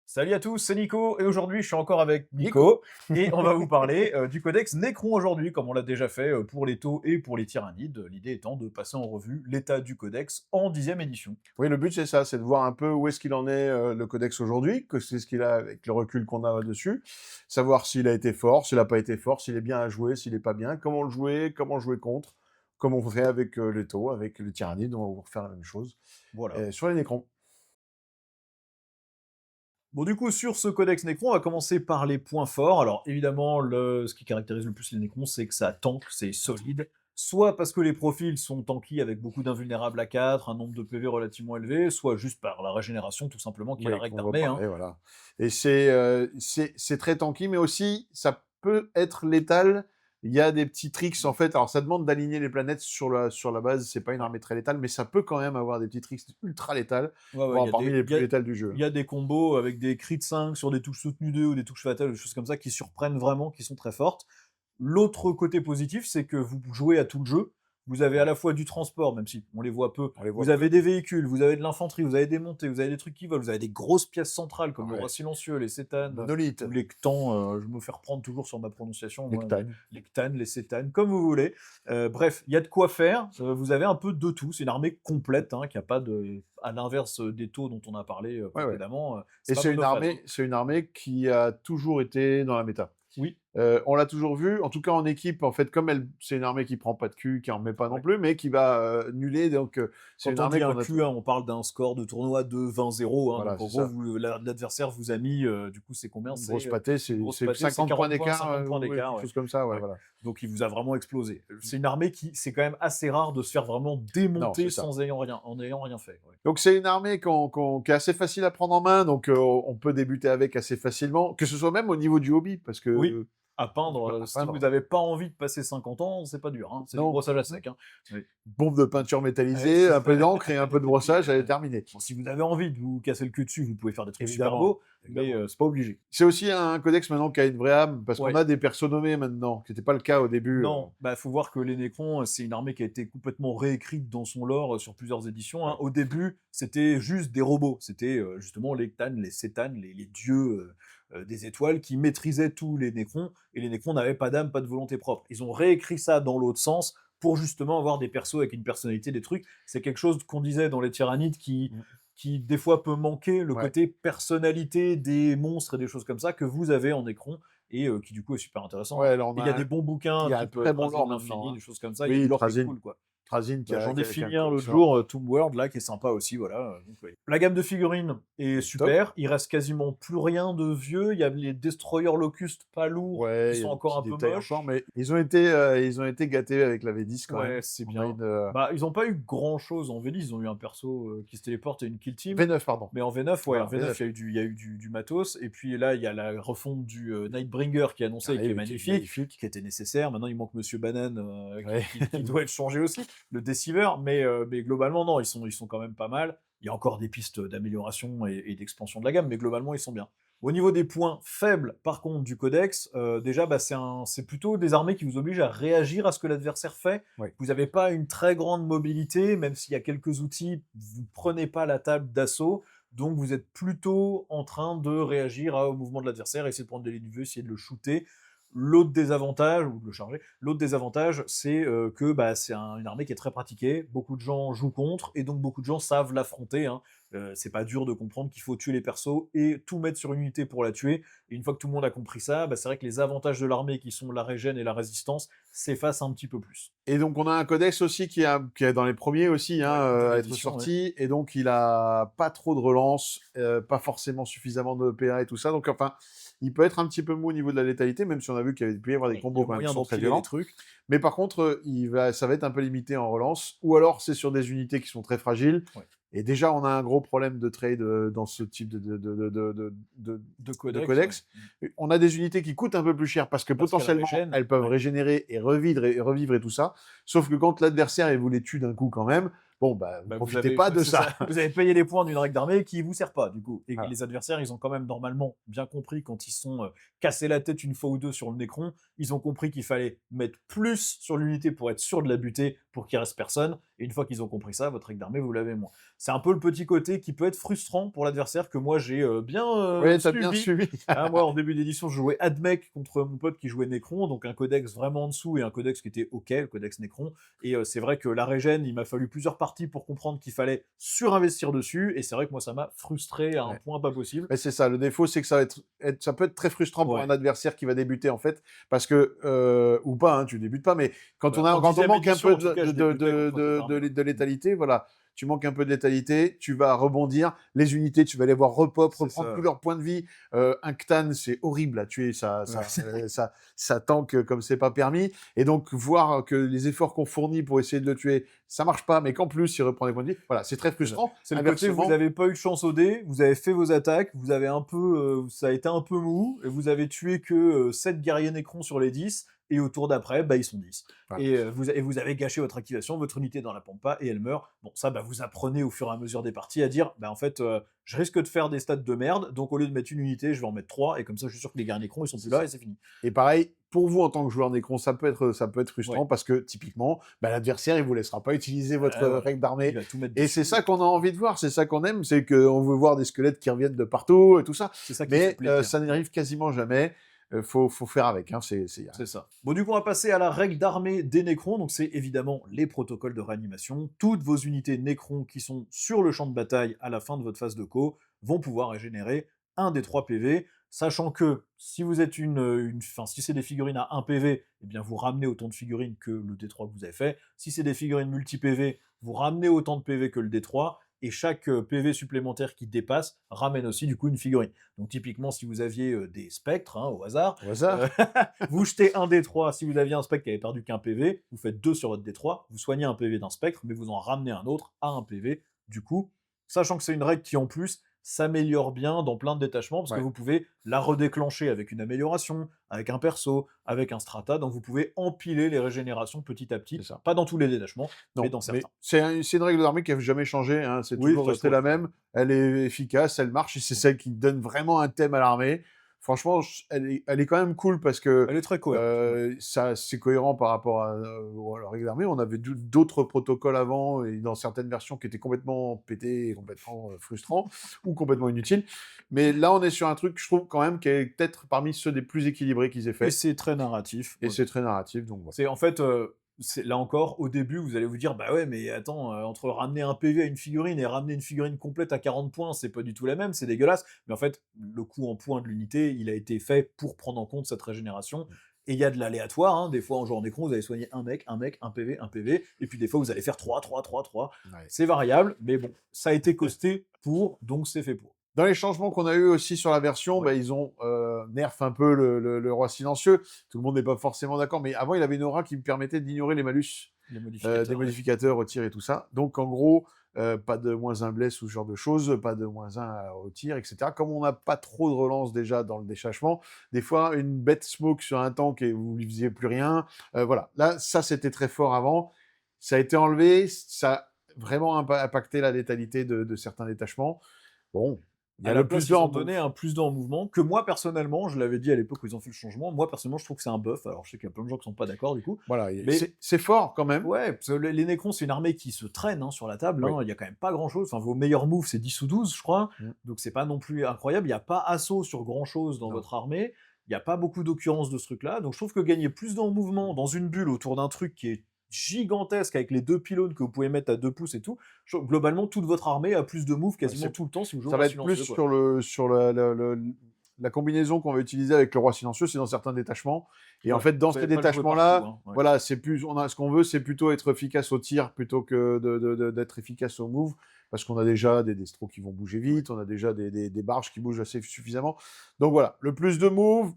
Salut à tous, c'est Nico et aujourd'hui je suis encore avec Nico. Nico et on va vous parler du codex Necron aujourd'hui comme on l'a déjà fait pour les taux et pour les tyrannides, l'idée étant de passer en revue l'état du codex en 10e édition. Oui, le but c'est ça, c'est de voir un peu où est-ce qu'il en est le codex aujourd'hui, que c'est ce qu'il a avec le recul qu'on a dessus, savoir s'il a été fort, s'il n'a pas été fort, s'il est bien à jouer, s'il est pas bien, comment jouer contre, comme on fait avec les taux, avec les tyrannides, on va vous refaire la même chose Voilà. sur les Nécrons. Bon du coup sur ce codex Necron on va commencer par les points forts. Alors évidemment ce qui caractérise le plus les Necrons c'est que ça tank, c'est solide. Soit parce que les profils sont tanky avec beaucoup d'invulnérables à 4, un nombre de PV relativement élevé, soit juste par la régénération tout simplement qui est la Oui, règle qu'on va d'armée, hein. parler, voilà. Et c'est très tanky, mais aussi ça peut être létal. Il y a des petits tricks en fait. Alors ça demande d'aligner les planètes sur la base. C'est pas une Ouais. armée très létale, mais ça peut quand même avoir des petits tricks ultra létals, Ouais, ouais, voire parmi les plus létales du il jeu. y a des combos avec des crits 5 sur des touches soutenues 2 ou des touches fatales, des choses comme ça qui surprennent vraiment, qui sont très fortes. L'autre côté positif, c'est que vous jouez à tout le jeu. Vous avez à Ouais, la fois du transport, même si on les voit peu, on les voit vous peu. avez des véhicules, vous avez de l'infanterie, vous avez des montées, vous avez des trucs qui volent, vous avez des grosses pièces centrales comme le roi Ouais. silencieux, les cétanes, Monolithe, ou les ctans, je me fais reprendre toujours sur ma prononciation, moi, Nectane. les ctanes, les cétanes, comme vous voulez. Bref, il y a de quoi faire, vous avez un peu de tout, c'est une armée complète, hein, qui a pas de à l'inverse des taux dont on a parlé Ouais, ouais. précédemment, c'est Et pas monophase, hein. c'est une armée qui a toujours été dans la méta. Oui, On l'a toujours vu, en tout cas en équipe, en fait, comme elle, c'est une armée qui prend pas de cul, qui en met pas non ouais. plus, mais qui va nuller. Donc, c'est Quand une on armée dit un qu'on a tout. Q1, on parle d'un score de tournoi de 20-0, hein, Voilà, donc en c'est gros, ça. l'adversaire vous a mis, du coup, c'est combien? Une C'est grosse pâtée, une c'est grosse c'est pâtée, c'est 50 points 40 points, d'écart, 50 points ouais, d'écart, quelque ouais. chose comme ça, ouais, Ouais. voilà. Donc il vous a vraiment explosé. C'est une armée qui, c'est quand même assez rare de se faire vraiment Non, démonter c'est ça. sans en ayant rien fait. Ouais. Donc, c'est une armée qui est assez facile à prendre en main, donc on peut débuter avec assez facilement, que ce soit même au niveau du hobby, parce Oui, que à peindre, à si vous peindre. n'avez pas envie de passer 50 ans, c'est pas dur, hein, c'est du Non, brossage à non. sec, hein. Oui. Bombe de peinture Ouais, métallisée, c'est un peu ça. d'encre et un peu de Et puis, brossage, elle est terminée. bon, si vous avez envie de vous casser le cul dessus, vous pouvez faire des trucs super Évidemment, beaux, mais évidemment. c'est pas obligé. C'est aussi un codex maintenant qui a une vraie âme, parce qu'on Ouais. a des persos nommés maintenant, qui n'était pas le cas au début. Non, bah, faut voir que les Nécrons, c'est une armée qui a été complètement réécrite dans son lore sur plusieurs éditions, hein. Ouais. Au début, c'était juste des robots. C'était justement les Ctanes, les Cétanes, les dieux des étoiles qui maîtrisaient tous les Nécrons, et les Nécrons n'avaient pas d'âme, pas de volonté propre. Ils ont réécrit ça dans l'autre sens pour justement avoir des persos avec une personnalité, des trucs. C'est quelque chose qu'on disait dans les Tyrannides Mm. qui des fois peut manquer, le Ouais. côté personnalité des monstres et des choses comme ça que vous avez en Nécron et qui du coup est super intéressant, Ouais, hein. alors Et il y a des bons il bouquins y a un type très bon Trazyn lore maintenant, l'infini, hein. des choses comme ça, il y a du Oui, lore qui est cool, quoi. Trazyn Bah, j'en ai qui a un fini un l'autre codex lore. jour, Tomb World là, qui est sympa aussi, voilà, donc ouais. La gamme de figurines est C'est top. super, il reste quasiment plus rien de vieux, il y a les Destroyer Locust pas lourds, qui Ouais, il y a sont des encore petits un peu détails encore, moches. mais ils ont été gâtés avec la V10 quand Ouais, même. c'est On a bien. une Bah, ils ont pas eu grand chose en V10, ils ont eu un perso, qui se téléporte et une kill team. V9, pardon. Mais en V9, ouais, en Voilà, V9, V9 il y a eu du matos. Et puis là, il y a la refonte du Nightbringer qui est qui annoncée et qui est arrive et qui est magnifique, magnifique. qui était nécessaire. Maintenant, il manque Monsieur Banane Ouais. qui doit être changé aussi, le Deceiver. Mais globalement, non, ils sont quand même pas mal. Il y a encore des pistes d'amélioration et d'expansion de la gamme, mais globalement, ils sont bien. Au niveau des points faibles, par contre, du codex, déjà, bah, c'est plutôt des armées qui vous obligent à réagir à ce que l'adversaire fait. Ouais. Vous n'avez pas une très grande mobilité, même s'il y a quelques outils, vous ne prenez pas la table d'assaut. Donc vous êtes plutôt en train de réagir au mouvement de l'adversaire, essayer de prendre des lignes de vue, essayer de le shooter. L'autre désavantage, ou de le charger, l'autre désavantage, c'est que bah, c'est une armée qui est très pratiquée, beaucoup de gens jouent contre, et donc beaucoup de gens savent l'affronter, hein. C'est pas dur de comprendre qu'il faut tuer les persos et tout mettre sur une unité pour la tuer. Et une fois que tout le monde a compris ça, bah, c'est vrai que les avantages de l'armée, qui sont la régène et la résistance, s'effacent un petit peu plus. Et donc, on a un codex aussi qui est dans les premiers aussi, hein, Ouais, dès à être l'édition, ouais. sorti. Et donc, il a pas trop de relance, pas forcément suffisamment de PA et tout ça. Donc, enfin, il peut être un petit peu mou au niveau de la létalité, même si on a vu qu'il peut y avoir des Ouais, il y combos a quand même qui moyen sont très d'empiler des violents. trucs. Mais par contre, ça va être un peu limité en relance. Ou alors, c'est sur des unités qui sont très fragiles. Ouais. Et déjà, on a un gros problème de trade dans ce type De de codex, ouais. codex. On a des unités qui coûtent un peu plus cher parce que Parce qu'elle potentiellement, régène, elles peuvent ouais. régénérer et revivre et tout ça. Sauf que quand l'adversaire il vous les tue d'un coup quand même, bon bah vous Bah, vous profitez avez, pas de c'est ça. ça, vous avez payé les points d'une règle d'armée qui vous sert pas, du coup. Et Voilà. les adversaires, ils ont quand même normalement bien compris quand ils sont cassés la tête une fois ou deux sur le Necron, ils ont compris qu'il fallait mettre plus sur l'unité pour être sûr de la buter, pour qu'il reste personne. Et une fois qu'ils ont compris ça, votre règle d'armée, vous l'avez moins. C'est un peu le petit côté qui peut être frustrant pour l'adversaire que moi j'ai bien Oui, t'as bien subi. suivi. Moi, en début d'édition, je jouais Admech contre mon pote qui jouait Necron, donc un codex vraiment en dessous et un codex qui était OK, le codex Necron. Et c'est vrai que la régène, il m'a fallu plusieurs parties pour comprendre qu'il fallait surinvestir dessus. Et c'est vrai que moi, ça m'a frustré à un Ouais. point pas possible. Mais c'est ça, le défaut, c'est que ça peut être très frustrant pour Ouais. un adversaire qui va débuter, en fait, parce que, ou pas, hein, tu débutes pas, mais quand En quand on dixième manque un édition, peu en tout cas, je débutais contre cette armée. de létalité, voilà, tu manques un peu de létalité, tu vas rebondir, les unités, tu vas les voir repop, C'est reprendre ça. tous leurs points de vie. Un Ctan, c'est horrible à tuer, ça tank comme c'est pas permis. Et donc, voir que les efforts qu'on fournit pour essayer de le tuer, ça marche pas, mais qu'en plus, il reprend des points de vie, voilà, c'est très frustrant. C'est le côté, vous n'avez pas eu de chance au dé, vous avez fait vos attaques, vous avez un peu, ça a été un peu mou, et vous avez tué que 7 guerriers Nécrons sur les 10, et au tour d'après, bah, ils sont 10. Voilà. Et vous avez gâché votre activation, votre unité dans la pampa, et elle meurt. Bon, ça, bah, vous apprenez au fur et à mesure des parties à dire, bah, en fait, je risque de faire des stats de merde, donc au lieu de mettre une unité, je vais en mettre 3, et comme ça, je suis sûr que les guerriers Nécrons, ils sont plus là, et c'est fini. Et pareil, pour vous en tant que joueur Necron, ça peut être frustrant Ouais. parce que typiquement, bah, l'adversaire il vous laissera pas utiliser votre Voilà. règle Il d'armée. va tout mettre Et dessus. c'est ça qu'on a envie de voir, c'est ça qu'on aime, c'est qu'on veut voir des squelettes qui reviennent de partout et tout ça. C'est ça qui fait Mais plaisir. ça n'arrive quasiment jamais. Faut faire avec. Hein, C'est ça. Bon, du coup, on va passer à la règle d'armée des Nécrons. Donc, c'est évidemment les protocoles de réanimation. Toutes vos unités Nécrons qui sont sur le champ de bataille à la fin de votre phase de co vont pouvoir régénérer un des 3 PV. Sachant que si vous êtes si c'est des figurines à 1 PV, eh bien vous ramenez autant de figurines que le D3 que vous avez fait. Si c'est des figurines multi-PV, vous ramenez autant de PV que le D3. Et chaque PV supplémentaire qui dépasse ramène aussi du coup une figurine. Donc typiquement, si vous aviez des spectres, hein, au hasard, Au hasard. vous jetez un D3. Si vous aviez un spectre qui avait perdu qu'un PV, vous faites 2 sur votre D3, vous soignez un PV d'un spectre, mais vous en ramenez un autre à un PV. Du coup, sachant que c'est une règle qui en plus s'améliore bien dans plein de détachements, parce que Ouais. vous pouvez la redéclencher avec une amélioration, avec un perso, avec un strata, donc vous pouvez empiler les régénérations petit à petit, C'est ça. pas dans tous les détachements, mais Non, dans certains. c'est une règle d'armée qui n'a jamais changé. Hein, c'est Oui, toujours ça, resté je la trouve. même. Elle est efficace, elle marche et c'est celle qui donne vraiment un thème à l'armée. Franchement, elle est quand même cool parce que Elle est très cohérente. ça, c'est cohérent par rapport à la règle d'armée. On avait d'autres protocoles avant et dans certaines versions qui étaient complètement pétés, et complètement frustrants ou complètement inutiles. Mais là, on est sur un truc, je trouve quand même, qui est peut-être parmi ceux des plus équilibrés qu'ils aient Et fait. c'est très narratif. Et Ouais. c'est très narratif, donc voilà. C'est en fait, là encore, au début, vous allez vous dire, bah ouais, mais attends, entre ramener un PV à une figurine et ramener une figurine complète à 40 points, c'est pas du tout la même, c'est dégueulasse. Mais en fait, le coût en points de l'unité, il a été fait pour prendre en compte cette régénération. Et il y a de l'aléatoire, hein. Des fois, en jouant en écran, vous allez soigner un mec, un PV, un PV. Et puis des fois, vous allez faire 3, 3, 3, 3. Ouais. C'est variable, mais bon, ça a été costé pour, donc c'est fait pour. Dans les changements qu'on a eu aussi sur la version, Ouais. bah, ils ont nerf un peu le roi silencieux. Tout le monde n'est pas forcément d'accord, mais avant, il avait une aura qui me permettait d'ignorer les malus Les modificateurs. des modificateurs au tir et tout ça. Donc, en gros, pas de -1 bless ou ce genre de choses, pas de -1 au tir, etc. Comme on n'a pas trop de relance déjà dans le déchachement, des fois, une bête smoke sur un tank et vous lui faisiez plus rien. Voilà. Là, ça, c'était très fort avant. Ça a été enlevé. Ça a vraiment impacté la létalité de certains détachements. Bon, il y À a la le place, plus ils ont d'or. donné un plus 2 en mouvement, que moi, personnellement, je l'avais dit à l'époque où ils ont fait le changement, moi, personnellement, je trouve que c'est un buff. Alors, je sais qu'il y a plein de gens qui sont pas d'accord, du coup. Voilà, Mais c'est fort quand même. ouais, parce que les Nécrons, c'est une armée qui se traîne hein, sur la table. Oui. Hein. Il y a quand même pas grand-chose. Enfin, vos meilleurs moves, c'est 10 ou 12, je crois. Mm. Donc, c'est pas non plus incroyable. Il n'y a pas assaut sur grand-chose dans Non. votre armée. Il n'y a pas beaucoup d'occurrences de ce truc-là. Donc, je trouve que gagner plus en mouvement dans une bulle autour d'un truc qui est gigantesque avec les 2 pylônes que vous pouvez mettre à 2 pouces et tout, globalement, toute votre armée a plus de moves quasiment tout le temps si vous jouez Ça en va être silencieux. plus Quoi. sur la combinaison qu'on va utiliser avec le roi silencieux, c'est dans certains détachements. Et en Ouais, fait, dans vous ces allez pas le jouer détachements-là, partout, hein, ouais. voilà, ce qu'on veut, c'est plutôt être efficace au tir plutôt que d'être efficace au move, parce qu'on a déjà des destros qui vont bouger vite, on a déjà des barges qui bougent assez suffisamment. Donc voilà, le plus de move,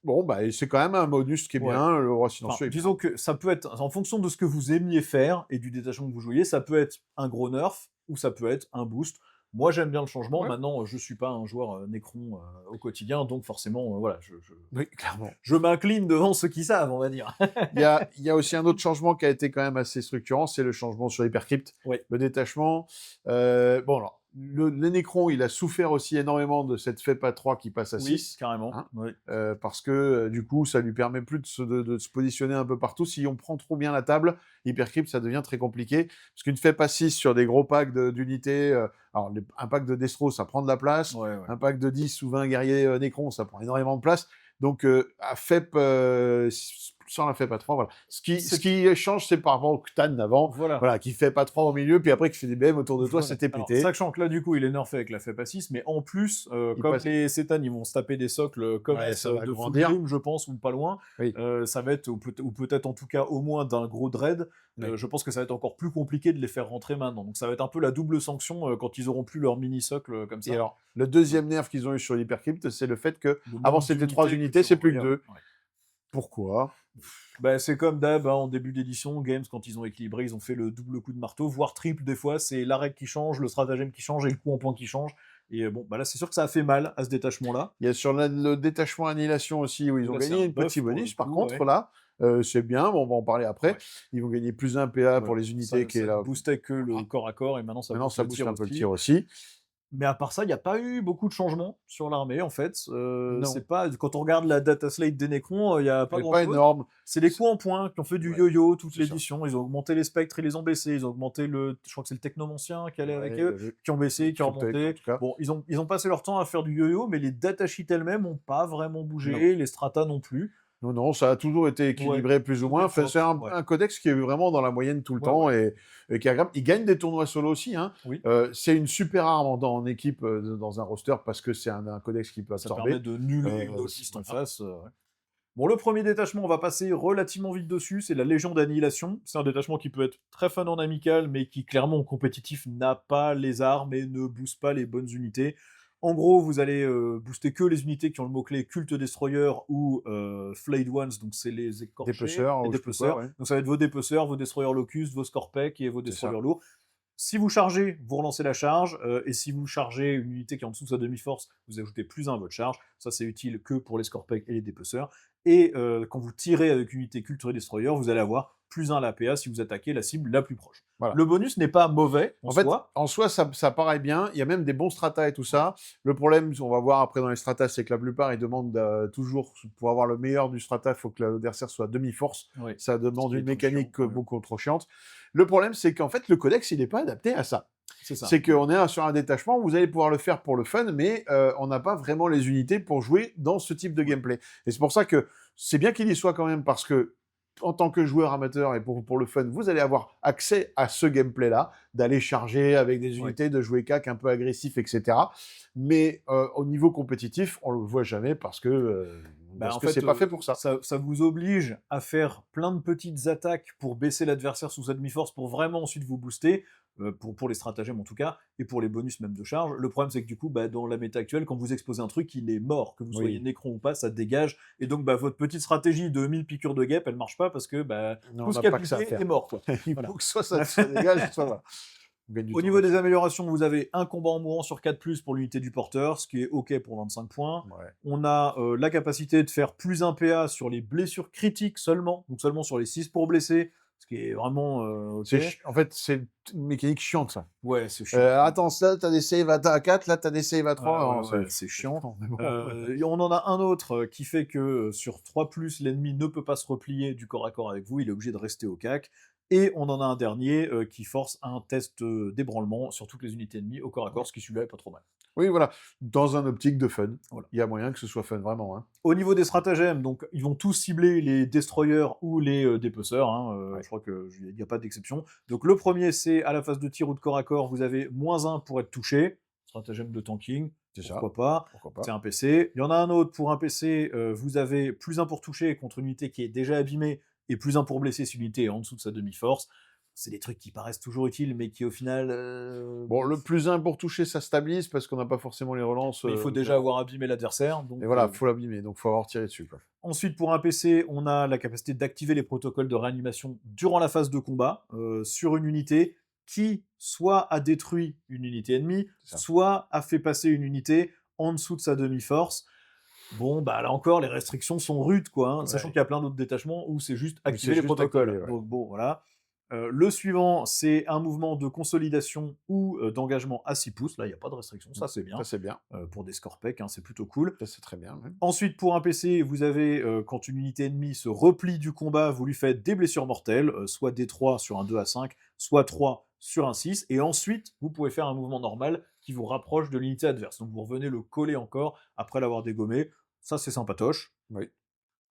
bon, bah, c'est quand même un bonus qui est Ouais. bien, le roi Enfin, silencieux est bien. disons que ça peut être, en fonction de ce que vous aimiez faire et du détachement que vous jouiez, ça peut être un gros nerf ou ça peut être un boost. Moi, j'aime bien le changement. Ouais. Maintenant, je suis pas un joueur Nécron au quotidien, donc forcément, voilà, Oui, clairement. je m'incline devant ceux qui savent, on va dire. Il y a aussi un autre changement qui a été quand même assez structurant, c'est le changement sur Hypercrypt. Oui. Le détachement. Bon, alors, le Necron, il a souffert aussi énormément de cette FEP à 3 qui passe à Oui, 6. carrément. Hein, Oui. parce que du coup, ça lui permet plus de se positionner un peu partout. Si on prend trop bien la table, Hypercrypt, ça devient très compliqué. Parce qu'une FEP à 6 sur des gros packs d'unités, alors un pack de Destro, ça prend de la place. Ouais, ouais. Un pack de 10 ou 20 guerriers Necron, ça prend énormément de place. Donc, à FEP, sans la FEP à 3, voilà. Ce qui change, c'est par rapport au Ctan d'avant, Voilà. voilà, qui fait pas 3 au milieu, puis après qui fait des BM autour de toi, Voilà. c'était Alors, pété. sachant que là, du coup, il est nerfé avec la FEP à 6, mais en plus, Il comme passe- les Cétanes, ils vont se taper des socles comme Ouais, ça va de full grandir. grim, je pense, ou pas loin, Oui. ça va être, ou peut-être en tout cas au moins d'un gros dread, Oui. je pense que ça va être encore plus compliqué de les faire rentrer maintenant. Donc ça va être un peu la double sanction quand ils auront plus leur mini-socle comme ça. Et alors, le deuxième nerf qu'ils ont eu sur l'Hypercrypt, c'est le fait que Le avant nombre c'était 3 d'unités unités, tu c'est plus que regardes. 2. Pourquoi? Bah, c'est comme d'hab, hein, en début d'édition, Games, quand ils ont équilibré, ils ont fait le double coup de marteau, voire triple des fois. C'est la règle qui change, le stratagème qui change et le coup en point qui change. Et bon, bah là, c'est sûr que ça a fait mal à ce détachement-là. Il y a sur le détachement annihilation aussi où ils ont Là, c'est gagné un un petit buff pour le bonus. Par coup, contre, ouais. là, c'est bien, bon, on va en parler après. Ouais. Ils vont gagner plus 1 PA Ouais, pour les unités qui est ça là. boostait que le Voilà. corps à corps et maintenant ça Maintenant, booste ça le booste tir un peu le aussi. tir aussi. Mais à part ça, il n'y a pas eu beaucoup de changements sur l'armée en fait. Non. C'est pas quand on regarde la data slate des Necrons, il n'y a pas Elle est grand pas chose. énorme. C'est les coups en point qui ont fait du Ouais, yo-yo toute c'est ça. l'édition. Ils ont augmenté les spectres, ils les ont baissés. Ils ont augmenté je crois que c'est le technomancien qui allait avec Ouais, eux, qui ont baissé, qui ont Cryptech, en remonté. tout cas. Bon, ils ont passé leur temps à faire du yo-yo, mais les datasheets elles-mêmes n'ont pas vraiment bougé, Non. les strata non plus. Non, non, ça a toujours été équilibré plus ou moins. Enfin, c'est Ouais. un codex qui est vraiment dans la moyenne tout le Ouais, temps ouais. et qui est agréable. Il gagne des tournois solo aussi. Hein. Oui, C'est une super arme en équipe dans un roster parce que c'est un codex qui peut ça absorber. permet de nuller une autiste en Voilà. face. Ouais. Bon, le premier détachement, on va passer relativement vite dessus, c'est la Légion d'Annihilation. C'est un détachement qui peut être très fun en amical, mais qui clairement en compétitif n'a pas les armes et ne booste pas les bonnes unités. En gros, vous allez booster que les unités qui ont le mot-clé Culte Destroyer ou Flayed Ones, donc c'est les écorchés, Dépeceurs, les ou je sais pas dépeceurs. quoi, ouais. Donc ça va être vos dépeceurs, vos Destroyers Locust, vos Scorpec et vos C'est ça. Destroyers lourds. Si vous chargez, vous relancez la charge, et si vous chargez une unité qui est en dessous de sa demi-force, vous ajoutez plus 1 à votre charge. Ça, c'est utile que pour les Scorpec et les dépeceurs. Et quand vous tirez avec une unité Culture Destroyer, vous allez avoir plus 1 à la PA si vous attaquez la cible la plus proche. Voilà. Le bonus n'est pas mauvais en fait, soi. en soi, ça paraît bien. Il y a même des bons stratas et tout ça. Le problème, on va voir après dans les stratas, c'est que la plupart, ils demandent toujours, pour avoir le meilleur du strata, il faut que l'adversaire soit à demi-force. Oui. Ça demande Ce qui une est mécanique chiant, ouais. beaucoup trop chiante. Le problème, c'est qu'en fait, le codex, il n'est pas adapté à ça. C'est ça. C'est qu'on est sur un détachement, vous allez pouvoir le faire pour le fun, mais on n'a pas vraiment les unités pour jouer dans ce type de gameplay. Et c'est pour ça que c'est bien qu'il y soit quand même, parce que en tant que joueur amateur et pour le fun, vous allez avoir accès à ce gameplay-là, d'aller charger avec des unités, de jouer cac un peu agressif, etc. Mais au niveau compétitif, on le voit jamais parce que c'est pas fait pour ça. Ça vous oblige à faire plein de petites attaques pour baisser l'adversaire sous sa demi-force pour vraiment ensuite vous booster, pour les stratagèmes en tout cas, et pour les bonus même de charge. Le problème c'est que du coup, dans la méta actuelle, quand vous exposez un truc, il est mort. Que vous soyez Necron ou pas, ça dégage. Et donc votre petite stratégie de 1000 piqûres de guêpe, elle marche pas parce que Non, tout on ce n'a qui a pas que ça à piqué faire. est mort. Quoi. Il Voilà. faut que soit ça dégage, soit voilà. Au niveau des améliorations, vous avez un combat en mourant sur 4+, pour l'unité du porteur, ce qui est OK pour 25 points. Ouais. On a la capacité de faire plus 1 PA sur les blessures critiques seulement, donc seulement sur les 6 pour blesser, ce qui est vraiment OK. En fait, c'est une mécanique chiante, ça. Ouais, c'est chiant. Attends, là, t'as des saves à 4, là, t'as des saves à 3. C'est chiant. Bon, On en a un autre qui fait que sur 3+, l'ennemi ne peut pas se replier du corps à corps avec vous, il est obligé de rester au CAC. Et on en a un dernier qui force un test d'ébranlement sur toutes les unités ennemies au corps à corps, ce qui celui-là est pas trop mal. Oui, voilà. Dans un optique de fun. Voilà. Il y a moyen que ce soit fun, vraiment. Hein. Au niveau des stratagèmes, donc ils vont tous cibler les destroyers ou les dépeceurs. Hein, je crois qu'il n'y a pas d'exception. Donc le premier, c'est à la phase de tir ou de corps à corps, vous avez -1 pour être touché. Stratagème de tanking. Pourquoi pas. C'est un PC. Il y en a un autre pour un PC, vous avez +1 pour toucher contre une unité qui est déjà abîmée et +1 pour blesser si l'unité est en dessous de sa demi-force. C'est des trucs qui paraissent toujours utiles, mais qui au final. Bon, le +1 pour toucher, ça stabilise parce qu'on n'a pas forcément les relances. Il faut déjà avoir abîmé l'adversaire. Et voilà, il faut l'abîmer, donc il faut avoir tiré dessus. Quoi. Ensuite, pour un PC, on a la capacité d'activer les protocoles de réanimation durant la phase de combat sur une unité qui soit a détruit une unité ennemie, soit a fait passer une unité en dessous de sa demi-force. Bon, là encore, les restrictions sont rudes, quoi. Sachant qu'il y a plein d'autres détachements où c'est juste activer les protocoles. Donc bon, voilà. Le suivant, c'est un mouvement de consolidation ou d'engagement à 6 pouces. Là, il n'y a pas de restriction, ça c'est Ça, bien. c'est bien. Pour des Scorpec, hein, c'est plutôt cool. Ça, c'est très bien, ouais. Ensuite, pour un PC, vous avez, quand une unité ennemie se replie du combat, vous lui faites des blessures mortelles, soit D3 sur un 2 à 5, soit 3 sur un 6, et ensuite, vous pouvez faire un mouvement normal qui vous rapproche de l'unité adverse. Donc vous revenez le coller encore après l'avoir dégommé. Ça, c'est sympatoche. Oui.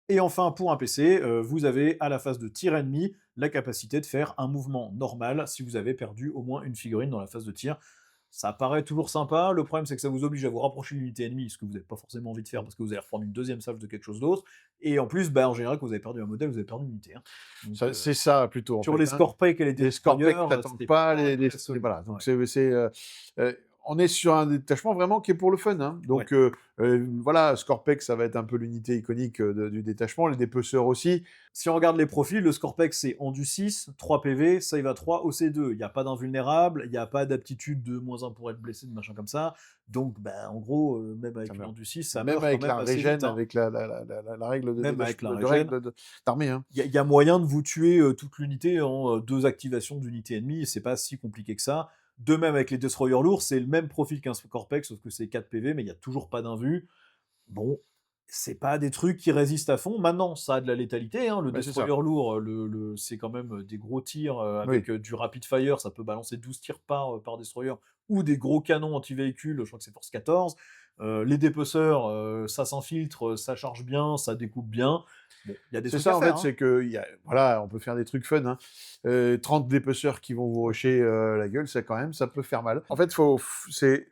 Et enfin, pour un PC, vous avez à la phase de tir ennemi la capacité de faire un mouvement normal si vous avez perdu au moins une figurine dans la phase de tir. Ça paraît toujours sympa, le problème c'est que ça vous oblige à vous rapprocher de l'unité ennemie, ce que vous n'avez pas forcément envie de faire parce que vous allez reprendre une deuxième salve de quelque chose d'autre, et en plus, bah, en général, quand vous avez perdu un modèle, vous avez perdu une unité. Hein. Donc, C'est ça plutôt en sur fait, les hein. Scorpec et les Les Scorpec, Destroyers, t'attends c'était pas pas les très solide. voilà, donc Ouais. on est sur un détachement vraiment qui est pour le fun, hein. Ouais. Donc voilà, Scorpec, ça va être un peu l'unité iconique, du détachement, les dépeceurs aussi. Si on regarde les profils, le Scorpec c'est Endu 6, 3 PV, Save à 3, OC2. Il n'y a pas d'invulnérable, il n'y a pas d'aptitude de -1 pour être blessé, de machin comme ça. Donc, bah, en gros, même Ça avec meurt. l'Endu 6, ça Même meurt quand avec même la assez régène, vite. Hein. avec la règle de Même avec la de régène, règle d'armée, hein. il y a moyen de vous tuer toute l'unité en 2 activations d'unité ennemie, et c'est pas si compliqué que ça. De même avec les Destroyers lourds, c'est le même profil qu'un Scorpec, sauf que c'est 4 PV, mais il n'y a toujours pas d'invue. Bon, c'est pas des trucs qui résistent à fond. Maintenant, ça a de la létalité, hein. Le Bah, c'est ça. Destroyer lourd, c'est quand même des gros tirs Oui. avec du rapid fire, ça peut balancer 12 tirs par Destroyer, ou des gros canons anti-véhicules, je crois que c'est force 14. Les dépeceurs, ça s'infiltre, ça charge bien, ça découpe bien. Bon, il y a des C'est trucs ça à en fait, faire. Hein. c'est que voilà, on peut faire des trucs fun, hein. 30 dépeceurs qui vont vous rusher, la gueule, ça quand même, ça peut faire mal. En fait, c'est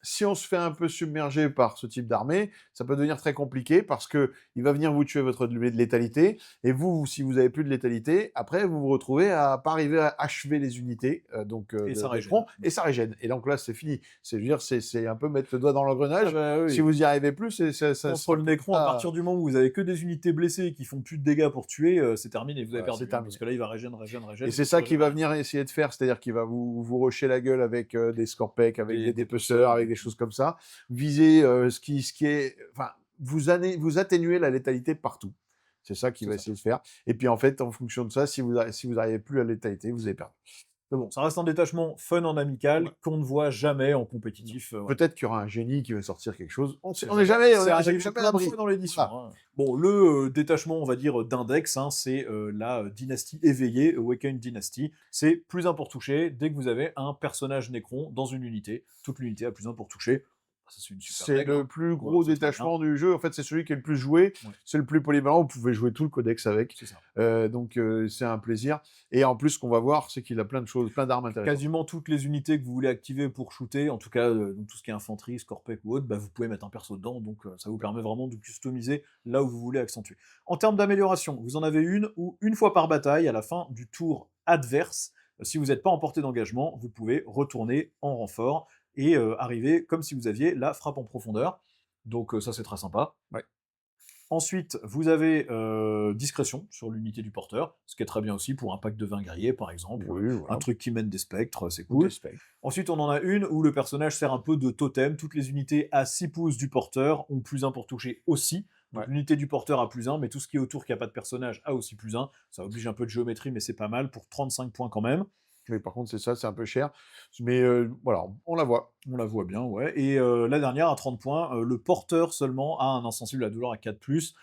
si on se fait un peu submerger par ce type d'armée, ça peut devenir très compliqué parce que il va venir vous tuer votre létalité et vous, si vous avez plus de létalité, après vous vous retrouvez à pas arriver à achever les unités, Et ça des régène. fronts et ça régène. Et donc là, c'est fini. Je veux dire, c'est un peu mettre le doigt dans Ah l'engrenage. bah oui. Si vous y arrivez plus, ça Contre le Necron, à pas partir du moment où vous avez que des unités blessées qui font plus de dégâts pour tuer, c'est terminé, vous avez voilà, c'est perdu. Hein, parce terminé. que là, il va régène, Et il c'est faut plus ça qu'il régénérer. va venir essayer de faire, c'est-à-dire qu'il va vous rusher la gueule avec, des Scorpec, avec Des des dépeceurs, dépeceurs, avec des choses comme ça. Viser, ce qui est enfin, vous atténuez la létalité partout. C'est ça qu'il C'est va ça. essayer de faire et puis, en fait, en fonction de ça, si vous arrivez plus à la létalité, vous avez perdu. Mais bon, ça reste un détachement fun en amical Ouais. qu'on ne voit jamais en Non. compétitif. Ouais. Peut-être qu'il y aura un génie qui va sortir quelque chose. On C'est n'est vrai. jamais C'est arrivé jamais à plein de l'abri. fois dans l'édition. Voilà. Hein. Bon, le détachement, on va dire, d'index, hein, c'est la dynastie éveillée, Awakened Dynasty. C'est plus 1 pour toucher. Dès que vous avez un personnage Necron dans une unité, toute l'unité a plus 1 pour toucher. Ça, c'est une super C'est règle. le Hein. plus Voilà, gros c'est très bien. détachement du jeu. En fait, c'est celui qui est le plus joué. Ouais. C'est le plus polyvalent. Vous pouvez jouer tout le codex avec. C'est ça. C'est un plaisir. Et en plus, ce qu'on va voir, c'est qu'il a plein de choses, plein d'armes intéressantes. Quasiment toutes les unités que vous voulez activer pour shooter, en tout cas donc tout ce qui est infanterie, Scorpec ou autre, bah, vous pouvez mettre un perso dedans, donc ça vous permet vraiment de customiser là où vous voulez accentuer. En termes d'amélioration, vous en avez une où une fois par bataille, à la fin du tour adverse, si vous n'êtes pas en portée d'engagement, vous pouvez retourner en renfort et arriver comme si vous aviez la frappe en profondeur. Donc ça c'est très sympa. Ouais. Ensuite, vous avez discrétion sur l'unité du porteur, ce qui est très bien aussi pour un pack de 20 guerriers, par exemple. Oui, voilà. Un truc qui mène des spectres, c'est Ou cool. des specs. Ensuite, on en a une où le personnage sert un peu de totem. Toutes les unités à 6 pouces du porteur ont plus 1 pour toucher aussi. Donc Ouais. l'unité du porteur a plus 1, mais tout ce qui est autour qui n'a pas de personnage a aussi plus 1. Ça oblige un peu de géométrie, mais c'est pas mal pour 35 points quand même. Mais par contre, c'est ça, c'est un peu cher. Mais voilà, on la voit. On la voit bien, ouais. Et la dernière, à 30 points, le porteur seulement a un insensible à douleur à 4+.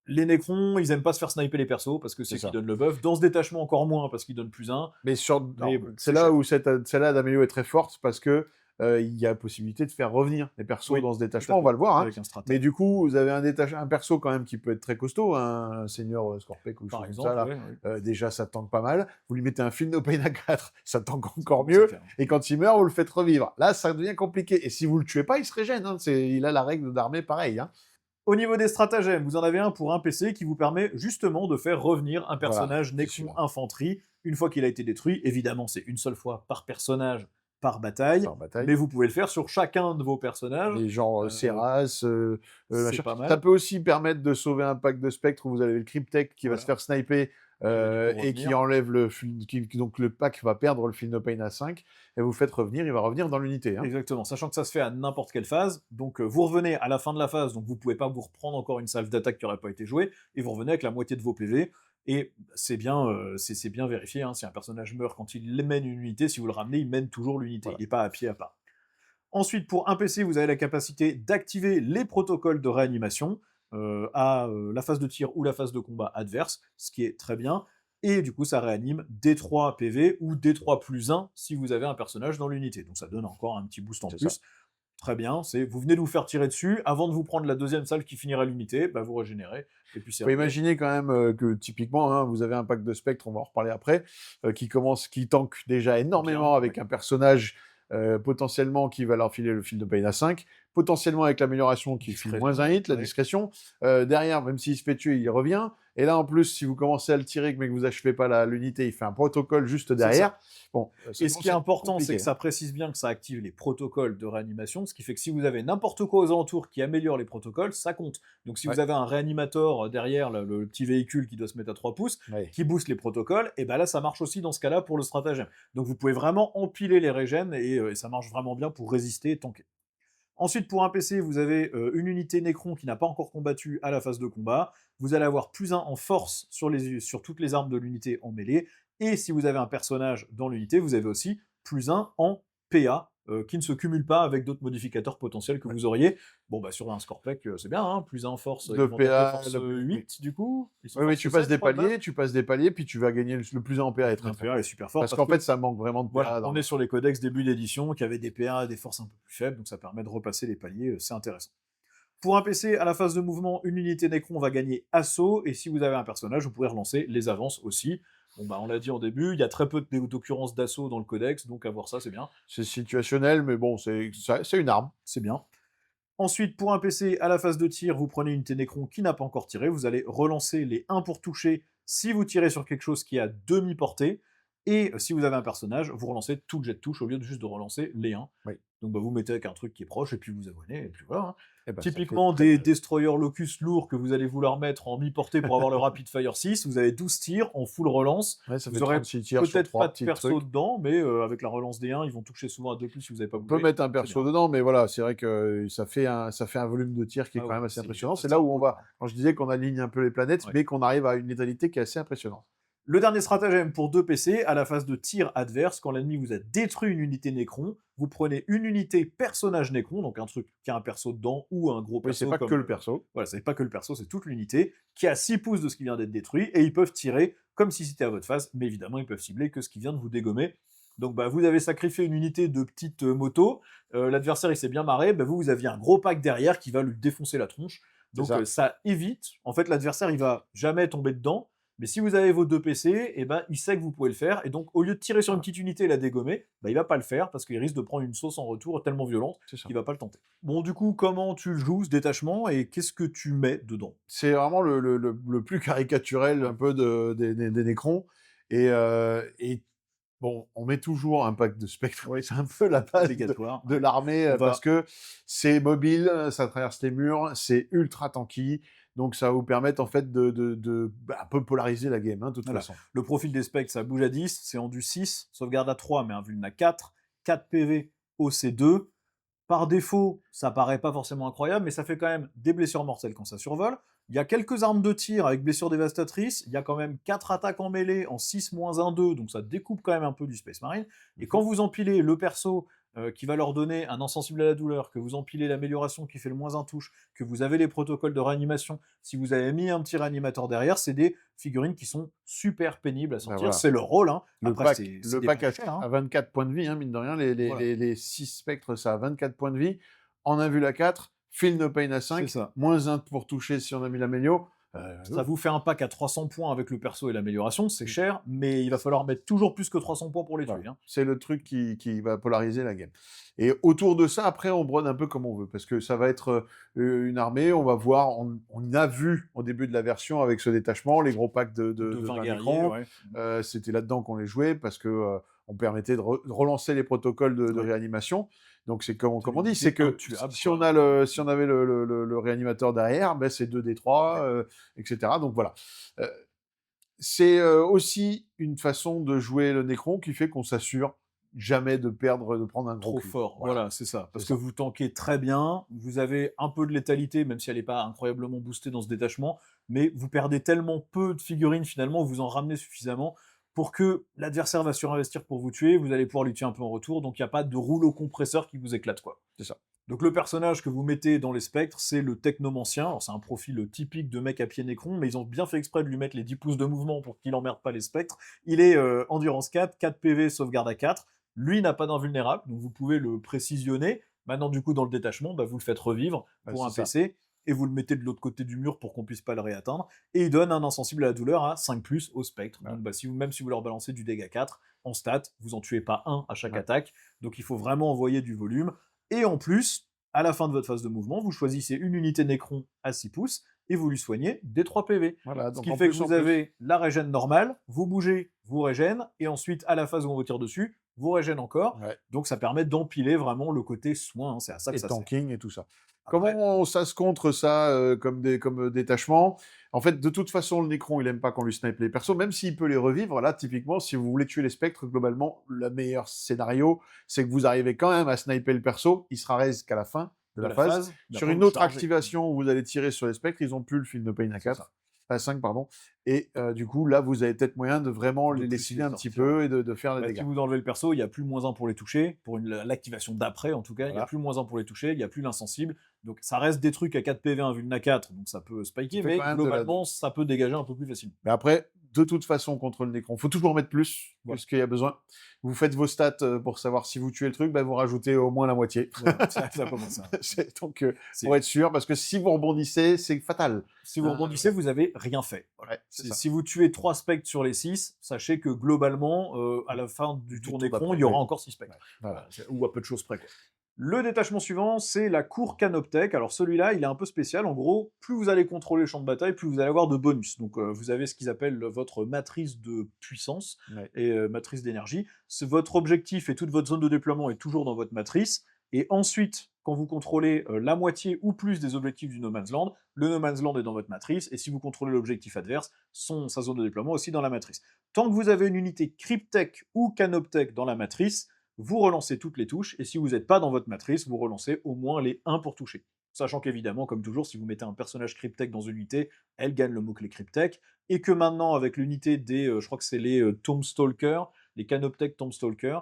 Les Necrons, ils aiment pas se faire sniper les persos parce que c'est C'est ça. qui donne le buff. Dans ce détachement, encore moins parce qu'il donne plus 1. Mais Mais bon, c'est c'est là cher. où celle-là d'Amelio est très forte parce que il y a possibilité de faire revenir les persos Oui, dans ce tout à détachement, on fait, va le voir, hein. avec un stratège. Mais du coup, vous avez un perso quand même qui peut être très costaud, un seigneur Scorpec ou Par chose exemple, comme ça, là. ouais. Déjà, ça tank pas mal. Vous lui mettez un Feel No Pain à 4, ça tank encore Ça mieux. fait, hein. Et quand il meurt, vous le faites revivre. Là, ça devient compliqué. Et si vous le tuez pas, il se régène, hein. Il a la règle d'armée pareil, hein. Au niveau des stratagèmes, vous en avez un pour un PC qui vous permet justement de faire revenir un personnage c'est Necron sûr. infanterie une fois qu'il a été détruit. Évidemment, c'est une seule fois par personnage par bataille, Par bataille. mais vous pouvez le faire sur chacun de vos personnages. Les genre Seras, c'est machin. pas mal. Ça peut aussi permettre de sauver un pack de spectres où vous avez le Cryptek qui va Voilà. se faire sniper et qui revenir. enlève donc le pack va perdre le Feel No Pain à 5 et vous faites revenir, il va revenir dans l'unité, hein. Exactement, sachant que ça se fait à n'importe quelle phase. Donc vous revenez à la fin de la phase, donc vous pouvez pas vous reprendre encore une salve d'attaque qui n'aurait pas été jouée, et vous revenez avec la moitié de vos PV. Et c'est bien vérifié, hein, si un personnage meurt quand il mène une unité, si vous le ramenez, il mène toujours l'unité, Voilà. il n'est pas à pied à part. Ensuite, pour un PC, vous avez la capacité d'activer les protocoles de réanimation à la phase de tir ou la phase de combat adverse, ce qui est très bien. Et du coup, ça réanime D3 PV ou D3 plus 1 si vous avez un personnage dans l'unité. Donc ça donne encore un petit boost en C'est ça. plus. Très bien, vous venez de vous faire tirer dessus, avant de vous prendre la deuxième salle qui finira l'unité, bah, vous régénérez, et puis c'est Faut réglé. imaginer quand même que typiquement, hein, vous avez un pack de spectres, on va en reparler après, qui tank déjà Bien, énormément ouais. avec un personnage potentiellement qui va leur filer le fil de pain à 5, potentiellement avec l'amélioration qui file moins un Discrétion, hit, la ouais. discrétion. Derrière, même s'il se fait tuer, il revient. Et là, en plus, si vous commencez à le tirer, mais que vous achevez pas l'unité, il fait un protocole juste C'est derrière. ça. Bon, ça Et ce commence qui est à être important, c'est compliqué, que hein. ça précise bien que ça active les protocoles de réanimation, ce qui fait que si vous avez n'importe quoi aux alentours qui améliore les protocoles, ça compte. Donc si Ouais, vous avez un réanimateur derrière le petit véhicule qui doit se mettre à 3 pouces, ouais. qui booste les protocoles, et ben là ça marche aussi dans ce cas-là pour le stratagème. Donc vous pouvez vraiment empiler les régènes et ça marche vraiment bien pour résister et tanker. Ensuite, pour un PC, vous avez une unité Necron qui n'a pas encore combattu à la phase de combat. Vous allez avoir plus 1 en force sur toutes les armes de l'unité en mêlée. Et si vous avez un personnage dans l'unité, vous avez aussi plus 1 en PA, qui ne se cumule pas avec d'autres modificateurs potentiels que Ouais. vous auriez. Bon, bah sur un Scorpec, c'est bien, hein, plus 1 en force, ils Le vont taper PA, force oui. 8 du coup. Ils sont Oui, oui, force tu passes 7, je des crois, de base. paliers, puis tu vas gagner le plus en PA est très Un très PA est fort. super fort Parce parce qu'en fait, que ça manque vraiment de voilà, PA dans on le. est sur les codex début d'édition qui avaient des PA à des forces un peu plus faibles, donc ça permet de repasser les paliers, c'est intéressant. Pour un PC, à la phase de mouvement, une unité Necron va gagner assaut, et si vous avez un personnage, vous pouvez relancer les avances aussi. Bon, bah, on l'a dit en début, il y a très peu d'occurrences d'assaut dans le codex, donc avoir ça, c'est bien. C'est situationnel, mais bon, c'est une arme. C'est bien. Ensuite, pour un PC, à la phase de tir, vous prenez une unité Necron qui n'a pas encore tiré, vous allez relancer les 1 pour toucher si vous tirez sur quelque chose qui a demi-portée, et si vous avez un personnage, vous relancez tout le jet de touche au lieu de juste de relancer les 1. Oui. Donc bah, vous mettez avec un truc qui est proche, et puis vous abonnez, et puis voilà, hein. Eh ben, ça fait Typiquement, très des très. destroyers locus lourds que vous allez vouloir mettre en mi-portée pour avoir le rapid fire 6, vous avez 12 tirs en full relance. Ouais, ça fait Vous aurez 36 tirs sur peut-être pas 3 de petits perso trucs. dedans, mais avec la relance des 1, ils vont toucher souvent à 2 plus si vous n'avez pas On peut bougé. mettre un C'est perso bien. dedans, mais voilà, c'est vrai que ça fait un volume de tir qui est Ah quand ouais, même assez c'est impressionnant. C'est assez là où on va, imposant. quand je disais qu'on aligne un peu les planètes, Ouais. mais qu'on arrive à une létalité qui est assez impressionnante. Le dernier stratagème pour 2 PC, à la phase de tir adverse, quand l'ennemi vous a détruit une unité Necron, vous prenez une unité personnage Necron, donc un truc qui a un perso dedans ou un gros Oui, c'est perso pas que comme. le perso. Voilà, c'est pas que le perso, c'est toute l'unité, qui a 6 pouces de ce qui vient d'être détruit, et ils peuvent tirer comme si c'était à votre face, mais évidemment, ils peuvent cibler que ce qui vient de vous dégommer. Donc bah, vous avez sacrifié une unité de petite moto, l'adversaire il s'est bien marré, bah, vous aviez un gros pack derrière qui va lui défoncer la tronche. C'est Donc ça. ça évite, en fait l'adversaire il va jamais tomber dedans, mais si vous avez vos 2 PC, eh ben, il sait que vous pouvez le faire, et donc au lieu de tirer sur une Voilà, petite unité et la dégommer, bah, il va pas le faire parce qu'il risque de prendre une sauce en retour tellement violente c'est ça. qu'il va pas le tenter. Bon, du coup, comment tu le joues ce détachement et qu'est-ce que tu mets dedans? C'est vraiment le plus caricaturel un Ouais, peu des Nécrons. Et bon, on met toujours un pack de spectres. Oui, c'est un peu la base obligatoire. de Ouais. l'armée On parce va, que c'est mobile, ça traverse les murs, c'est ultra tanky. Donc ça va vous permettre en fait un peu polariser la game, hein, de toute voilà. façon. Le profil des spectres, ça bouge à 10, c'est en du 6, sauvegarde à 3, mais un vuln à 4, 4 PV, OC2. Par défaut, ça paraît pas forcément incroyable, mais ça fait quand même des blessures mortelles quand ça survole. Il y a quelques armes de tir avec blessures dévastatrices. Il y a quand même 4 attaques en mêlée en 6-1-2, donc ça découpe quand même un peu du Space Marine. Et quand vous empilez le perso qui va leur donner un insensible à la douleur, que vous empilez l'amélioration qui fait le -1 touche, que vous avez les protocoles de réanimation, si vous avez mis un petit réanimateur derrière, c'est des figurines qui sont super pénibles à Ben sortir. voilà. C'est leur rôle, hein. Le Après, pack, c'est le des pack pains chers, à hein. 24 points de vie, hein, mine de rien, Voilà, les 6 spectres, ça a 24 points de vie. En invul à 4, feel no pain à c'est 5, ça. -1 pour toucher si on a mis l'amélio. Ça vous fait un pack à 300 points avec le perso et l'amélioration, c'est cher, mais il va falloir mettre toujours plus que 300 points pour les Voilà. tuer, hein. C'est le truc qui va polariser la game. Et autour de ça, après, on brode un peu comme on veut, parce que ça va être une armée, on va voir, on a vu au début de la version avec ce détachement, les gros packs De de 20 20 guerriers, écrans. ouais. C'était là-dedans qu'on les jouait, parce que on permettait de relancer les protocoles de Ouais. réanimation. Donc c'est C'est comme une on dit, c'est unité que intuable, si on quoi. a si on avait le réanimateur derrière, ben c'est 2d3, Ouais. etc. Donc voilà. C'est aussi une façon de jouer le Necron qui fait qu'on s'assure jamais de prendre un gros Trop cul. fort, Voilà, voilà, c'est ça. c'est Parce que ça. vous tankez très bien, vous avez un peu de létalité, même si elle n'est pas incroyablement boostée dans ce détachement, mais vous perdez tellement peu de figurines finalement, vous en ramenez suffisamment pour que l'adversaire va surinvestir pour vous tuer, vous allez pouvoir lui tuer un peu en retour, donc il n'y a pas de rouleau compresseur qui vous éclate, quoi. C'est ça. Donc le personnage que vous mettez dans les spectres, c'est le technomancien. Alors c'est un profil typique de mec à pied nécron, mais ils ont bien fait exprès de lui mettre les 10 pouces de mouvement pour qu'il emmerde pas les spectres. Il est endurance 4, 4 PV, sauvegarde à 4. Lui n'a pas d'invulnérable, donc vous pouvez le précisionner. Maintenant du coup dans le détachement, bah, vous le faites revivre Bah, pour c'est un ça. PC, et vous le mettez de l'autre côté du mur pour qu'on puisse pas le réatteindre. Et il donne un insensible à la douleur à 5+ au spectre. Voilà. Donc bah, même si vous leur balancez du dégât 4, en stat, vous en tuez pas un à chaque Ouais. attaque. Donc il faut vraiment envoyer du volume. Et en plus, à la fin de votre phase de mouvement, vous choisissez une unité Nécron à 6 pouces et vous lui soignez des 3 PV. Voilà, Ce donc qui en fait que plus, en vous plus. avez la régène normale, vous bougez, vous régène, et ensuite, à la phase où on vous tire dessus, vous régène encore. Ouais. Donc ça permet d'empiler vraiment le côté soin, hein, c'est à ça que Et ça sert. tanking et tout ça. Après, Comment ça se contre ça comme détachement? En fait, de toute façon, le Necron, il aime pas qu'on lui snipe les persos, même s'il peut les revivre. Là, typiquement, si vous voulez tuer les spectres, globalement, le meilleur scénario, c'est que vous arrivez quand même à sniper le perso. Il sera raise qu'à la fin de de la la phase. phase, mais Sur après une vous autre chargez. activation où vous allez tirer sur les spectres, ils ont plus le fil de pain à C'est ça. 4. À 5, pardon. Et du coup, là, vous avez peut-être moyen de vraiment De les plus cibler les un petit sortir. peu et de faire des Bah, dégâts. si vous enlevez le perso, il n'y a plus -1 pour les toucher. Pour l'activation d'après, en tout cas, il n'y a Voilà. plus -1 pour les toucher, il n'y a plus l'insensible. Donc ça reste des trucs à 4 PV, un vulna 4, donc ça peut Qui spiker, fait quand mais même de la... globalement, ça peut dégager un peu plus facilement. Mais après, de toute façon, contre le Necron, faut toujours mettre plus que Voilà. ce qu'il y a besoin. Vous faites vos stats pour savoir si vous tuez le truc, bah, vous rajoutez au moins la moitié. Voilà, ça commence ça. Donc, C'est- pour être sûr, parce que si vous rebondissez, c'est fatal. Si vous rebondissez, vous avez rien fait. Ouais, c'est ça. Si vous tuez 3 spectres sur les 6, sachez que globalement, à la fin du tour tour Nécron, d'après, il y aura oui. encore 6 spectres. Voilà. Ou à peu de choses près, quoi. Le détachement suivant, c'est la cour Canoptech. Alors celui-là, il est un peu spécial. En gros, plus vous allez contrôler le champ de bataille, plus vous allez avoir de bonus. Donc vous avez ce qu'ils appellent votre matrice de puissance Ouais. et matrice d'énergie. Votre objectif et toute votre zone de déploiement est toujours dans votre matrice. Et ensuite, quand vous contrôlez la moitié ou plus des objectifs du No Man's Land, le No Man's Land est dans votre matrice. Et si vous contrôlez l'objectif adverse, sa zone de déploiement aussi dans la matrice. Tant que vous avez une unité Cryptech ou Canoptech dans la matrice, vous relancez toutes les touches, et si vous n'êtes pas dans votre matrice, vous relancez au moins les 1 pour toucher. Sachant qu'évidemment, comme toujours, si vous mettez un personnage Cryptech dans une unité, elle gagne le mot-clé Cryptech, et que maintenant, avec l'unité des, je crois que c'est les Tombstalker, les Canoptech Tombstalker,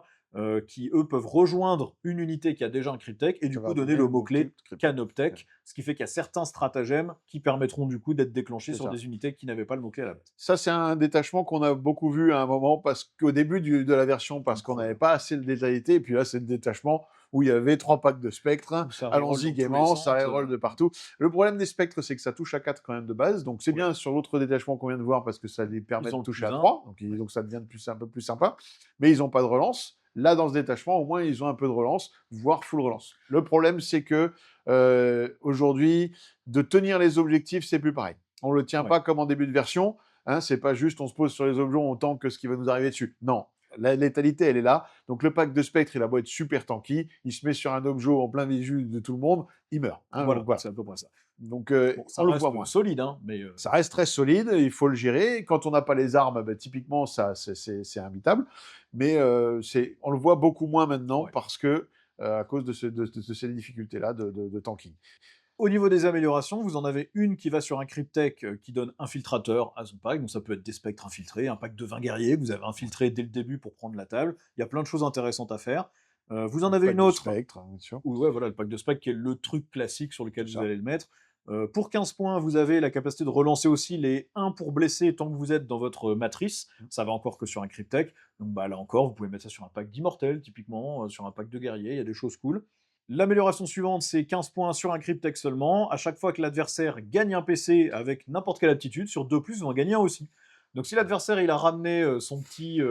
qui eux peuvent rejoindre une unité qui a déjà un Cryptech, et du Ça coup va donner donner le le mot-clé mot-clé Cryptech. Canoptech, ce qui fait qu'il y a certains stratagèmes qui permettront du coup d'être déclenchés C'est sur ça. des unités qui n'avaient pas le mot-clé à la base. Ça, c'est un détachement qu'on a beaucoup vu à un moment, parce qu'au début de la version, parce qu'on n'avait pas assez de détaillité, et puis là, c'est le détachement où il y avait 3 packs de spectres, Où ça reroll dans allons-y tous les gaiement, ça sens, reroll de partout. Le problème des spectres, c'est que ça touche à 4 quand même de base, donc c'est Ouais. bien sur l'autre détachement qu'on vient de voir, parce que ça les permet Ils ont de le toucher à +1. 3, donc ça devient un peu plus sympa, mais ils n'ont pas de relance. Là, dans ce détachement, au moins, ils ont un peu de relance, voire full relance. Le problème, c'est que aujourd'hui, de tenir les objectifs, c'est plus pareil. On le tient Ouais. pas comme en début de version. Hein, c'est pas juste on se pose sur les objets, on tank ce qui va nous arriver dessus. Non, la létalité, elle est là. Donc le pack de spectre, il a beau être super tanky, il se met sur un objet en plein visu de tout le monde, il meurt. Hein, Voilà, donc voilà. c'est à peu près ça. Donc Bon, ça on le reste voit moins. solide, hein, mais Ça reste très solide, il faut le gérer. Quand on n'a pas les armes, bah, typiquement, ça, c'est imbitable. Mais on le voit beaucoup moins maintenant Ouais. parce que à cause de ces difficultés-là de tanking. au niveau des améliorations, vous en avez une qui va sur un Cryptech qui donne infiltrateur à son pack, donc ça peut être des spectres infiltrés, un pack de 20 guerriers que vous avez infiltré dès le début pour prendre la table. Il y a plein de choses intéressantes à faire. Vous en avez Pack une de autre, spectre, hein, bien sûr. où, ouais, voilà, le pack de spectres qui est le truc classique sur lequel C'est vous ça. allez le mettre. Pour 15 points, vous avez la capacité de relancer aussi les 1 pour blesser tant que vous êtes dans votre matrice. Ça va encore que sur un Cryptech. Donc bah, là encore, vous pouvez mettre ça sur un pack d'immortels, typiquement, sur un pack de guerriers, il y a des choses cool. L'amélioration suivante, c'est 15 points sur un Cryptech seulement. À chaque fois que l'adversaire gagne un PC avec n'importe quelle aptitude, sur 2+, vous en gagnez un aussi. Donc si l'adversaire il a ramené son petit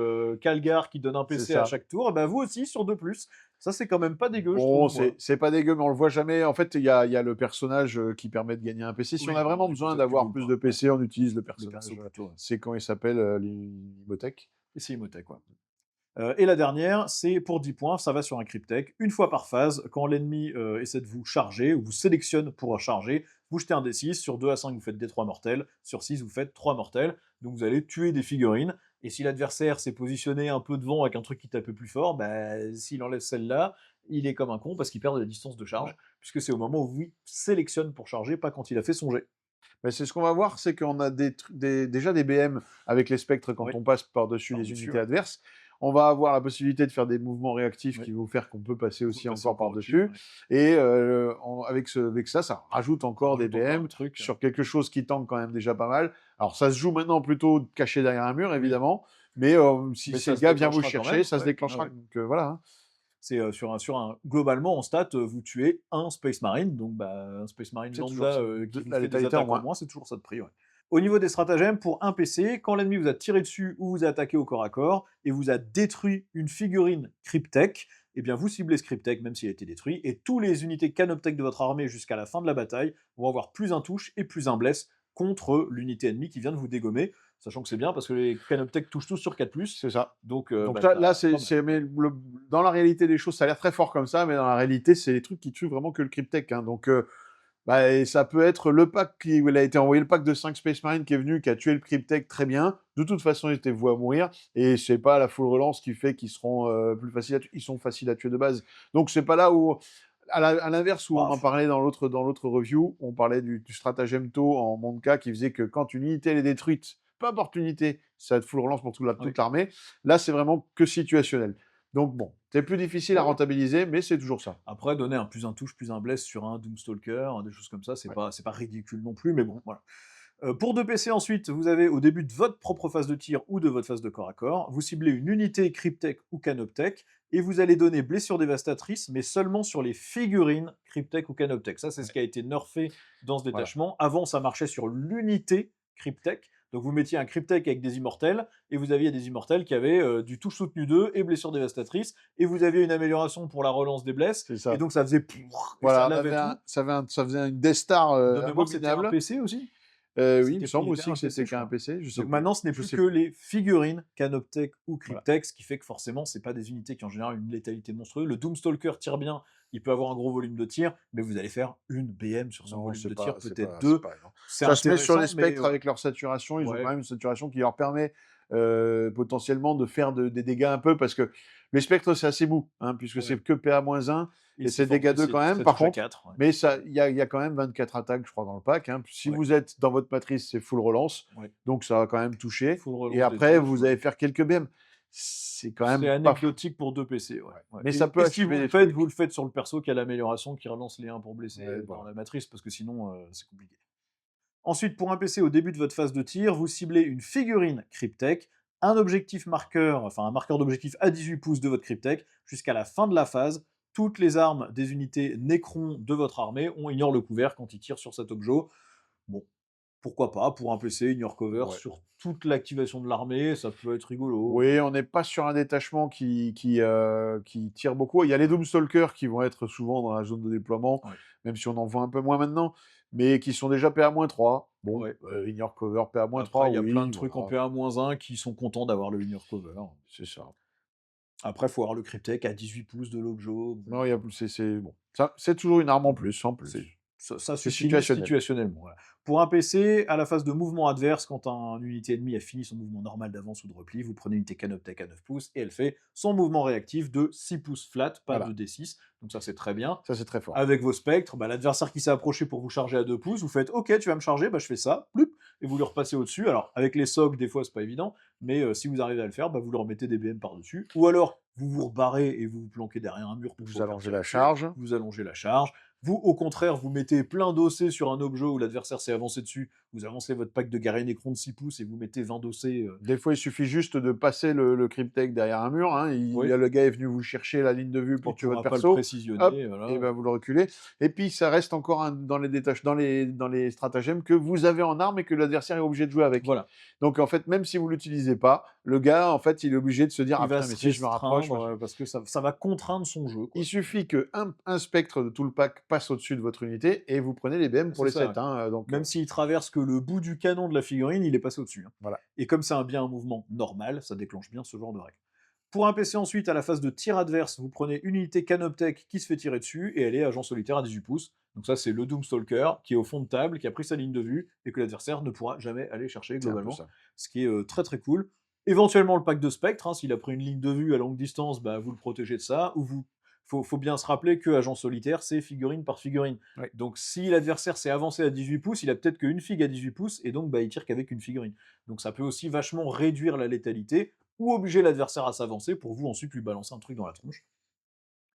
Calgar qui donne un C'est PC à ça. chaque tour, et ben vous aussi sur 2+. Ça c'est quand même pas dégueu, je Bon, trouve. moi. c'est pas dégueu, mais on le voit jamais. En fait, il y a le personnage qui permet de gagner un PC. Si Oui, on a vraiment c'est besoin pour ça que tu d'avoir loues plus pas. de PC, on utilise le Le personnage. perso plutôt. C'est quand il s'appelle l'Imotech. Et c'est Imhotep, quoi. Et la dernière, c'est pour 10 points, ça va sur un Cryptech. Une fois par phase, quand l'ennemi essaie de vous charger, ou vous sélectionne pour charger, vous jetez un D6, sur 2 à 5, vous faites D3 mortels, sur 6, vous faites 3 mortels, donc vous allez tuer des figurines, Et si l'adversaire s'est positionné un peu devant avec un truc qui tape plus fort, bah, s'il enlève celle-là, il est comme un con parce qu'il perd de la distance de Ouais. charge, puisque c'est au moment où il sélectionne pour charger, pas quand il a fait son jet. Bah, c'est ce qu'on va voir, c'est qu'on a déjà des BM avec les spectres quand Oui, on passe par-dessus les par-dessus, unités ouais. adverses. On va avoir la possibilité de faire des mouvements réactifs Oui, qui vont faire qu'on peut passer on peut aussi passer encore encore au-dessus, par-dessus. ouais. Et avec ça, ça rajoute Ça encore des rajoute encore BM un truc. sur quelque chose qui tank quand même déjà pas mal. Alors ça se joue maintenant plutôt caché derrière un mur, Oui, évidemment. Mais si mais si ça le se gars vient vous déclenchera quand chercher, même, ça se ouais, ouais, déclenchera. ouais. Donc voilà, hein. C'est, sur un globalement en stat, vous tuez un Space Marine, donc bah, un Space Marine C'est toujours lambda, ça. qui vous La fait des létalité en attaques en moins. moins, c'est toujours ça de prix, ouais. Au niveau des stratagèmes, pour un PC, quand l'ennemi vous a tiré dessus ou vous a attaqué au corps à corps et vous a détruit une figurine Cryptek, eh bien vous ciblez ce Cryptek même s'il a été détruit, et tous les unités Canoptech de votre armée jusqu'à la fin de la bataille vont avoir plus un touche et plus un bless contre l'unité ennemie qui vient de vous dégommer, sachant que c'est bien parce que les Canoptech touchent tous sur 4+, C'est ça. donc Donc bah, là, pas mal. mais dans la réalité des choses, ça a l'air très fort comme ça, mais dans la réalité, c'est des trucs qui tuent vraiment que le Cryptek, hein. Donc, bah, et ça peut être le pack qui il a été envoyé, le pack de 5 Space Marines qui est venu, qui a tué le Cryptek très bien. De toute façon, ils étaient voués à mourir. Et c'est pas la full relance qui fait qu'ils seront plus faciles à tuer. Ils sont faciles à tuer de base. Donc, c'est pas là où. À l'inverse, où on Bah, en parlait dans l'autre review, on parlait du stratagème tôt en Monka qui faisait que quand une unité elle est détruite, peu importe l'unité, ça te full relance pour oui. toute l'armée. Là, c'est vraiment que situationnel. Donc bon, c'est plus difficile à Ouais, ouais. rentabiliser, mais c'est toujours ça. Après, donner un plus un touche, plus un bless sur un Doomstalker, des choses comme ça, Ouais. c'est pas ridicule non plus, mais bon, voilà. Pour 2 PC ensuite, vous avez au début de votre propre phase de tir ou de votre phase de corps à corps, vous ciblez une unité Cryptek ou Canoptech, et vous allez donner blessure dévastatrice, mais seulement sur les figurines Cryptek ou Canoptech. Ça, c'est ce Ouais. qui a été nerfé dans ce Voilà. détachement. Avant, ça marchait sur l'unité Cryptek. Donc vous mettiez un Cryptek avec des immortels, et vous aviez des immortels qui avaient du touche soutenu 2 et blessure dévastatrice, et vous aviez une amélioration pour la relance des blesses, C'est et ça. donc ça faisait et ça Voilà, lavait tout. ça faisait une Death Star De mémoire, c'était un abominable. PC aussi? Oui, il me C'était pris semble militaire aussi un que PC, c'était je qu'un crois. PC, je sais Donc plus. maintenant, ce n'est Je plus sais que plus. les figurines Canoptech ou Voilà. Cryptek, ce qui fait que forcément, c'est pas des unités qui ont en général une létalité monstrueuse. Le Doomstalker tire bien, il peut avoir un gros volume de tir, mais vous allez faire une BM sur son Non, volume de tir, peut-être c'est deux. pas énorme. C'est Ça se met sur les intéressant, mais spectres voilà. avec leur saturation. Ils ont quand Ouais, même une saturation qui leur permet potentiellement de faire des dégâts un peu parce que les spectres, c'est assez mou, hein, puisque ouais. c'est que PA-1 Et et c'est c'est fort, dégâts 2 quand même. ça Par touche à contre, 4. Ouais. mais il y a quand même 24 attaques, je crois, dans le pack, hein. Si Ouais, vous êtes dans votre matrice, c'est full relance. ouais. Donc ça va quand même toucher. Full Et relance des après, touches, vous ouais. allez faire quelques BM. C'est quand C'est même pas fou. anecdotique pour 2 PC, ouais. Ouais. Ouais. Mais ça peut Et si achever des vous trucs. le faites sur le perso qui a l'amélioration, qui relance les 1 pour blesser Ouais, dans voilà. la matrice, parce que sinon, c'est compliqué. Ensuite, pour un PC, au début de votre phase de tir, vous ciblez une figurine Cryptek, un objectif marqueur, enfin un marqueur d'objectif à 18 pouces de votre Cryptek, jusqu'à la fin de la phase. Toutes les armes des unités Necron de votre armée, on ignore le couvert quand ils tirent sur cet objet. Bon, pourquoi pas, pour un PC, ignore cover Ouais. sur toute l'activation de l'armée, ça peut être rigolo. Oui, on n'est pas sur un détachement qui tire beaucoup. Il y a les Doomstalkers qui vont être souvent dans la zone de déploiement, Ouais, même si on en voit un peu moins maintenant, mais qui sont déjà PA-3. Bon, ouais. Ignore Cover PA-3, Après, il y a plein oui, de trucs en voilà, PA-1 qui sont contents d'avoir le ignore cover. c'est ça. Après, il faut avoir le Cryptek à 18 pouces de l'objet. Bon, Non, bon. Ça, c'est toujours une arme en plus, en c'est plus. ça C'est suffit situationnel. situationnellement, voilà. Pour un PC, à la phase de mouvement adverse, quand une unité ennemie a fini son mouvement normal d'avance ou de repli, vous prenez une unité Canoptech à 9 pouces et elle fait son mouvement réactif de 6 pouces flat, pas de Voilà, D6. Donc ça, c'est très bien. ça c'est très fort. Avec vos spectres, bah, l'adversaire qui s'est approché pour vous charger à 2 pouces, vous faites OK, tu vas me charger, bah, je fais ça, ploup, et vous le repassez au-dessus. Alors, avec les socs, des fois, c'est pas évident, mais si vous arrivez à le faire, bah, vous leur mettez des BM par-dessus. Ou alors, vous vous rebarrez et vous vous planquez derrière un mur pour pas Vous vous faire allongez tirer la dessus. charge. Vous allongez la charge. Vous, au contraire, vous mettez plein d'OC sur un objet où l'adversaire s'est avancé dessus. Vous avancez votre pack de guerrier Necron de 6 pouces et vous mettez 20 d'OC. Des fois, il suffit juste de passer le Cryptek derrière un mur, hein. Oui, Le gars est venu vous chercher la ligne de vue pour il tuer votre pourra pas le perso. Hop, précisionner. et Voilà. ben vous le reculez. Et puis, ça reste encore dans les dans les stratagèmes que vous avez en arme et que l'adversaire est obligé de jouer avec. Voilà. Donc, en fait, même si vous l'utilisez pas, le gars, en fait, il est obligé de se dire: Il «Ah va putain, mais se si je me rapproche, restreindre parce que ça va contraindre son jeu, il quoi. suffit qu'un spectre de tout le pack passe au-dessus de votre unité et vous prenez les BM pour C'est les ça, 7, ouais. hein, donc Même s'il traverse que le bout du canon de la figurine, il est passé au-dessus, hein. voilà. Et comme c'est bien un mouvement normal, ça déclenche bien ce genre de règle. Pour un PC ensuite, à la phase de tir adverse, vous prenez une unité Canoptech qui se fait tirer dessus et elle est agent solitaire à 18 pouces. Donc ça, c'est le Doomstalker qui est au fond de table, qui a pris sa ligne de vue et que l'adversaire ne pourra jamais aller chercher C'est un peu globalement. ça. Ce qui est très très cool. Éventuellement, le pack de spectre, hein, s'il a pris une ligne de vue à longue distance, bah, vous le protégez de ça. Ou vous, faut bien se rappeler que Agent Solitaire, c'est figurine par figurine. Oui. Donc, si l'adversaire s'est avancé à 18 pouces, il a peut-être qu'une figue à 18 pouces, et donc bah, il tire qu'avec une figurine. Donc, ça peut aussi vachement réduire la létalité, ou obliger l'adversaire à s'avancer pour vous ensuite lui balancer un truc dans la tronche.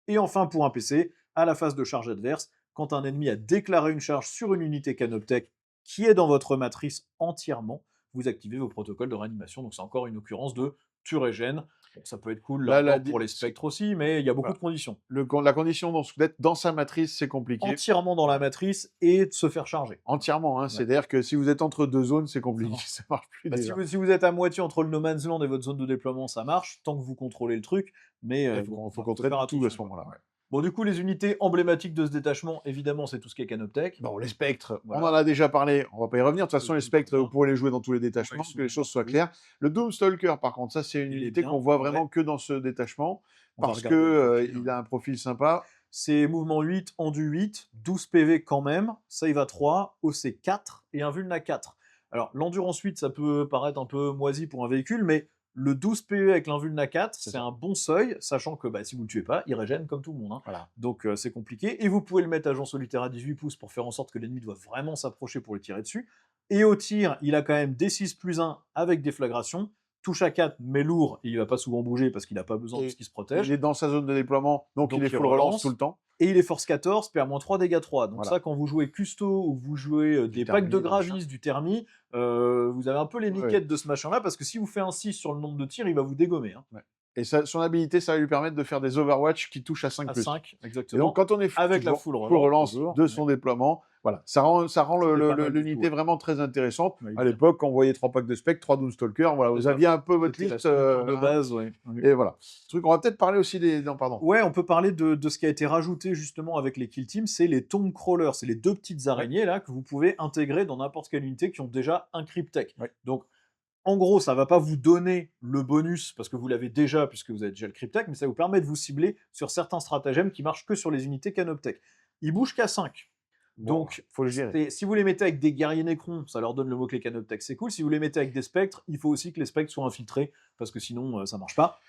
Et enfin, pour un PC, à la phase de charge adverse, quand un ennemi a déclaré une charge sur une unité Canoptech qui est dans votre matrice entièrement, vous activez vos protocoles de réanimation. Donc c'est encore une occurrence de tu régènes. Bon, ça peut être cool là Là, encore pour les spectres aussi, mais il y a beaucoup voilà. de conditions. La condition d'être dans sa matrice, c'est compliqué. Entièrement dans la matrice et de se faire charger. Entièrement, hein. Ouais. C'est-à-dire que si vous êtes entre 2 zones, c'est compliqué, marche. ça marche plus Bah, déjà. si vous êtes à moitié entre le No Man's Land et votre zone de déploiement, ça marche, tant que vous contrôlez le truc. Mais Il bon, faut faut qu'on traite faire tout à attention, ce quoi. moment-là, ouais. Bon, du coup, les unités emblématiques de ce détachement, évidemment, c'est tout ce qui est Canoptech. Bon, les spectres, on Voilà. en a déjà parlé, on va pas y revenir. De toute façon, les spectres, bien. vous pourrez les jouer dans tous les Ouais, détachements, ils que les sont choses soient partout. claires. Le Doomstalker, par contre, ça, c'est une Il est unité bien, qu'on voit ouais. vraiment que dans ce détachement, On va parce regarder le que profil, il ouais. a un profil sympa. C'est mouvement 8, endu 8, 12 PV quand même, save à 3, OC 4 et un vuln à 4. Alors, l'endurance 8, ça peut paraître un peu moisi pour un véhicule, mais le 12 PV avec l'invuln à 4, C'est c'est ça. un bon seuil, sachant que bah, si vous ne le tuez pas, il régène comme tout le monde, hein. Voilà. Donc c'est compliqué. Et vous pouvez le mettre agent solitaire à 18 pouces pour faire en sorte que l'ennemi doit vraiment s'approcher pour le tirer dessus. Et au tir, il a quand même D6 plus 1 avec déflagration. Touche à 4, mais lourd, et il va pas souvent bouger parce qu'il n'a pas besoin Et puisqu'il se il protège. est dans sa zone de déploiement, donc il Donc est il full relance tout relance. le temps. Et il est force 14, PA-3, dégâts 3. Donc Voilà. ça, quand vous jouez Custo ou vous jouez des packs de Thermi, des machins. Gravis, du Thermi, vous avez un peu les Ouais. niquettes de ce machin-là, parce que si vous faites un 6 sur le nombre de tirs, il va vous dégommer, hein. Ouais. Et son habilité, ça va lui permettre de faire des Overwatch qui touchent à 5+. À 5, Et exactement. donc, quand on est Avec la toujours full full relance toujours, de son déploiement, voilà, ça rend C'est pas mal du l'unité tout, ouais. vraiment très intéressante. Ouais, À l'époque, quand on voyait 3 packs de spectre, 3 Doomstalker, voilà, vous ça. aviez un peu votre C'était la liste. signature de Hein, base, ouais. et voilà. Truc, on va peut-être parler aussi des. Non, pardon. Ouais, on peut parler de ce qui a été rajouté justement avec les kill teams, c'est les tomb crawlers, c'est les deux petites araignées là que vous pouvez intégrer dans n'importe quelle unité qui ont déjà un cryptech. Ouais. Donc en gros, ça va pas vous donner le bonus parce que vous l'avez déjà, puisque vous avez déjà le cryptech, mais ça vous permet de vous cibler sur certains stratagèmes qui marchent que sur les unités Canoptech. Ils bougent qu'à 5. Bon, Donc, faut le gérer. si vous les mettez avec des guerriers Necrons, ça leur donne le mot-clé Canoptech, c'est cool. Si vous les mettez avec des spectres, il faut aussi que les spectres soient infiltrés, parce que sinon, ça marche pas.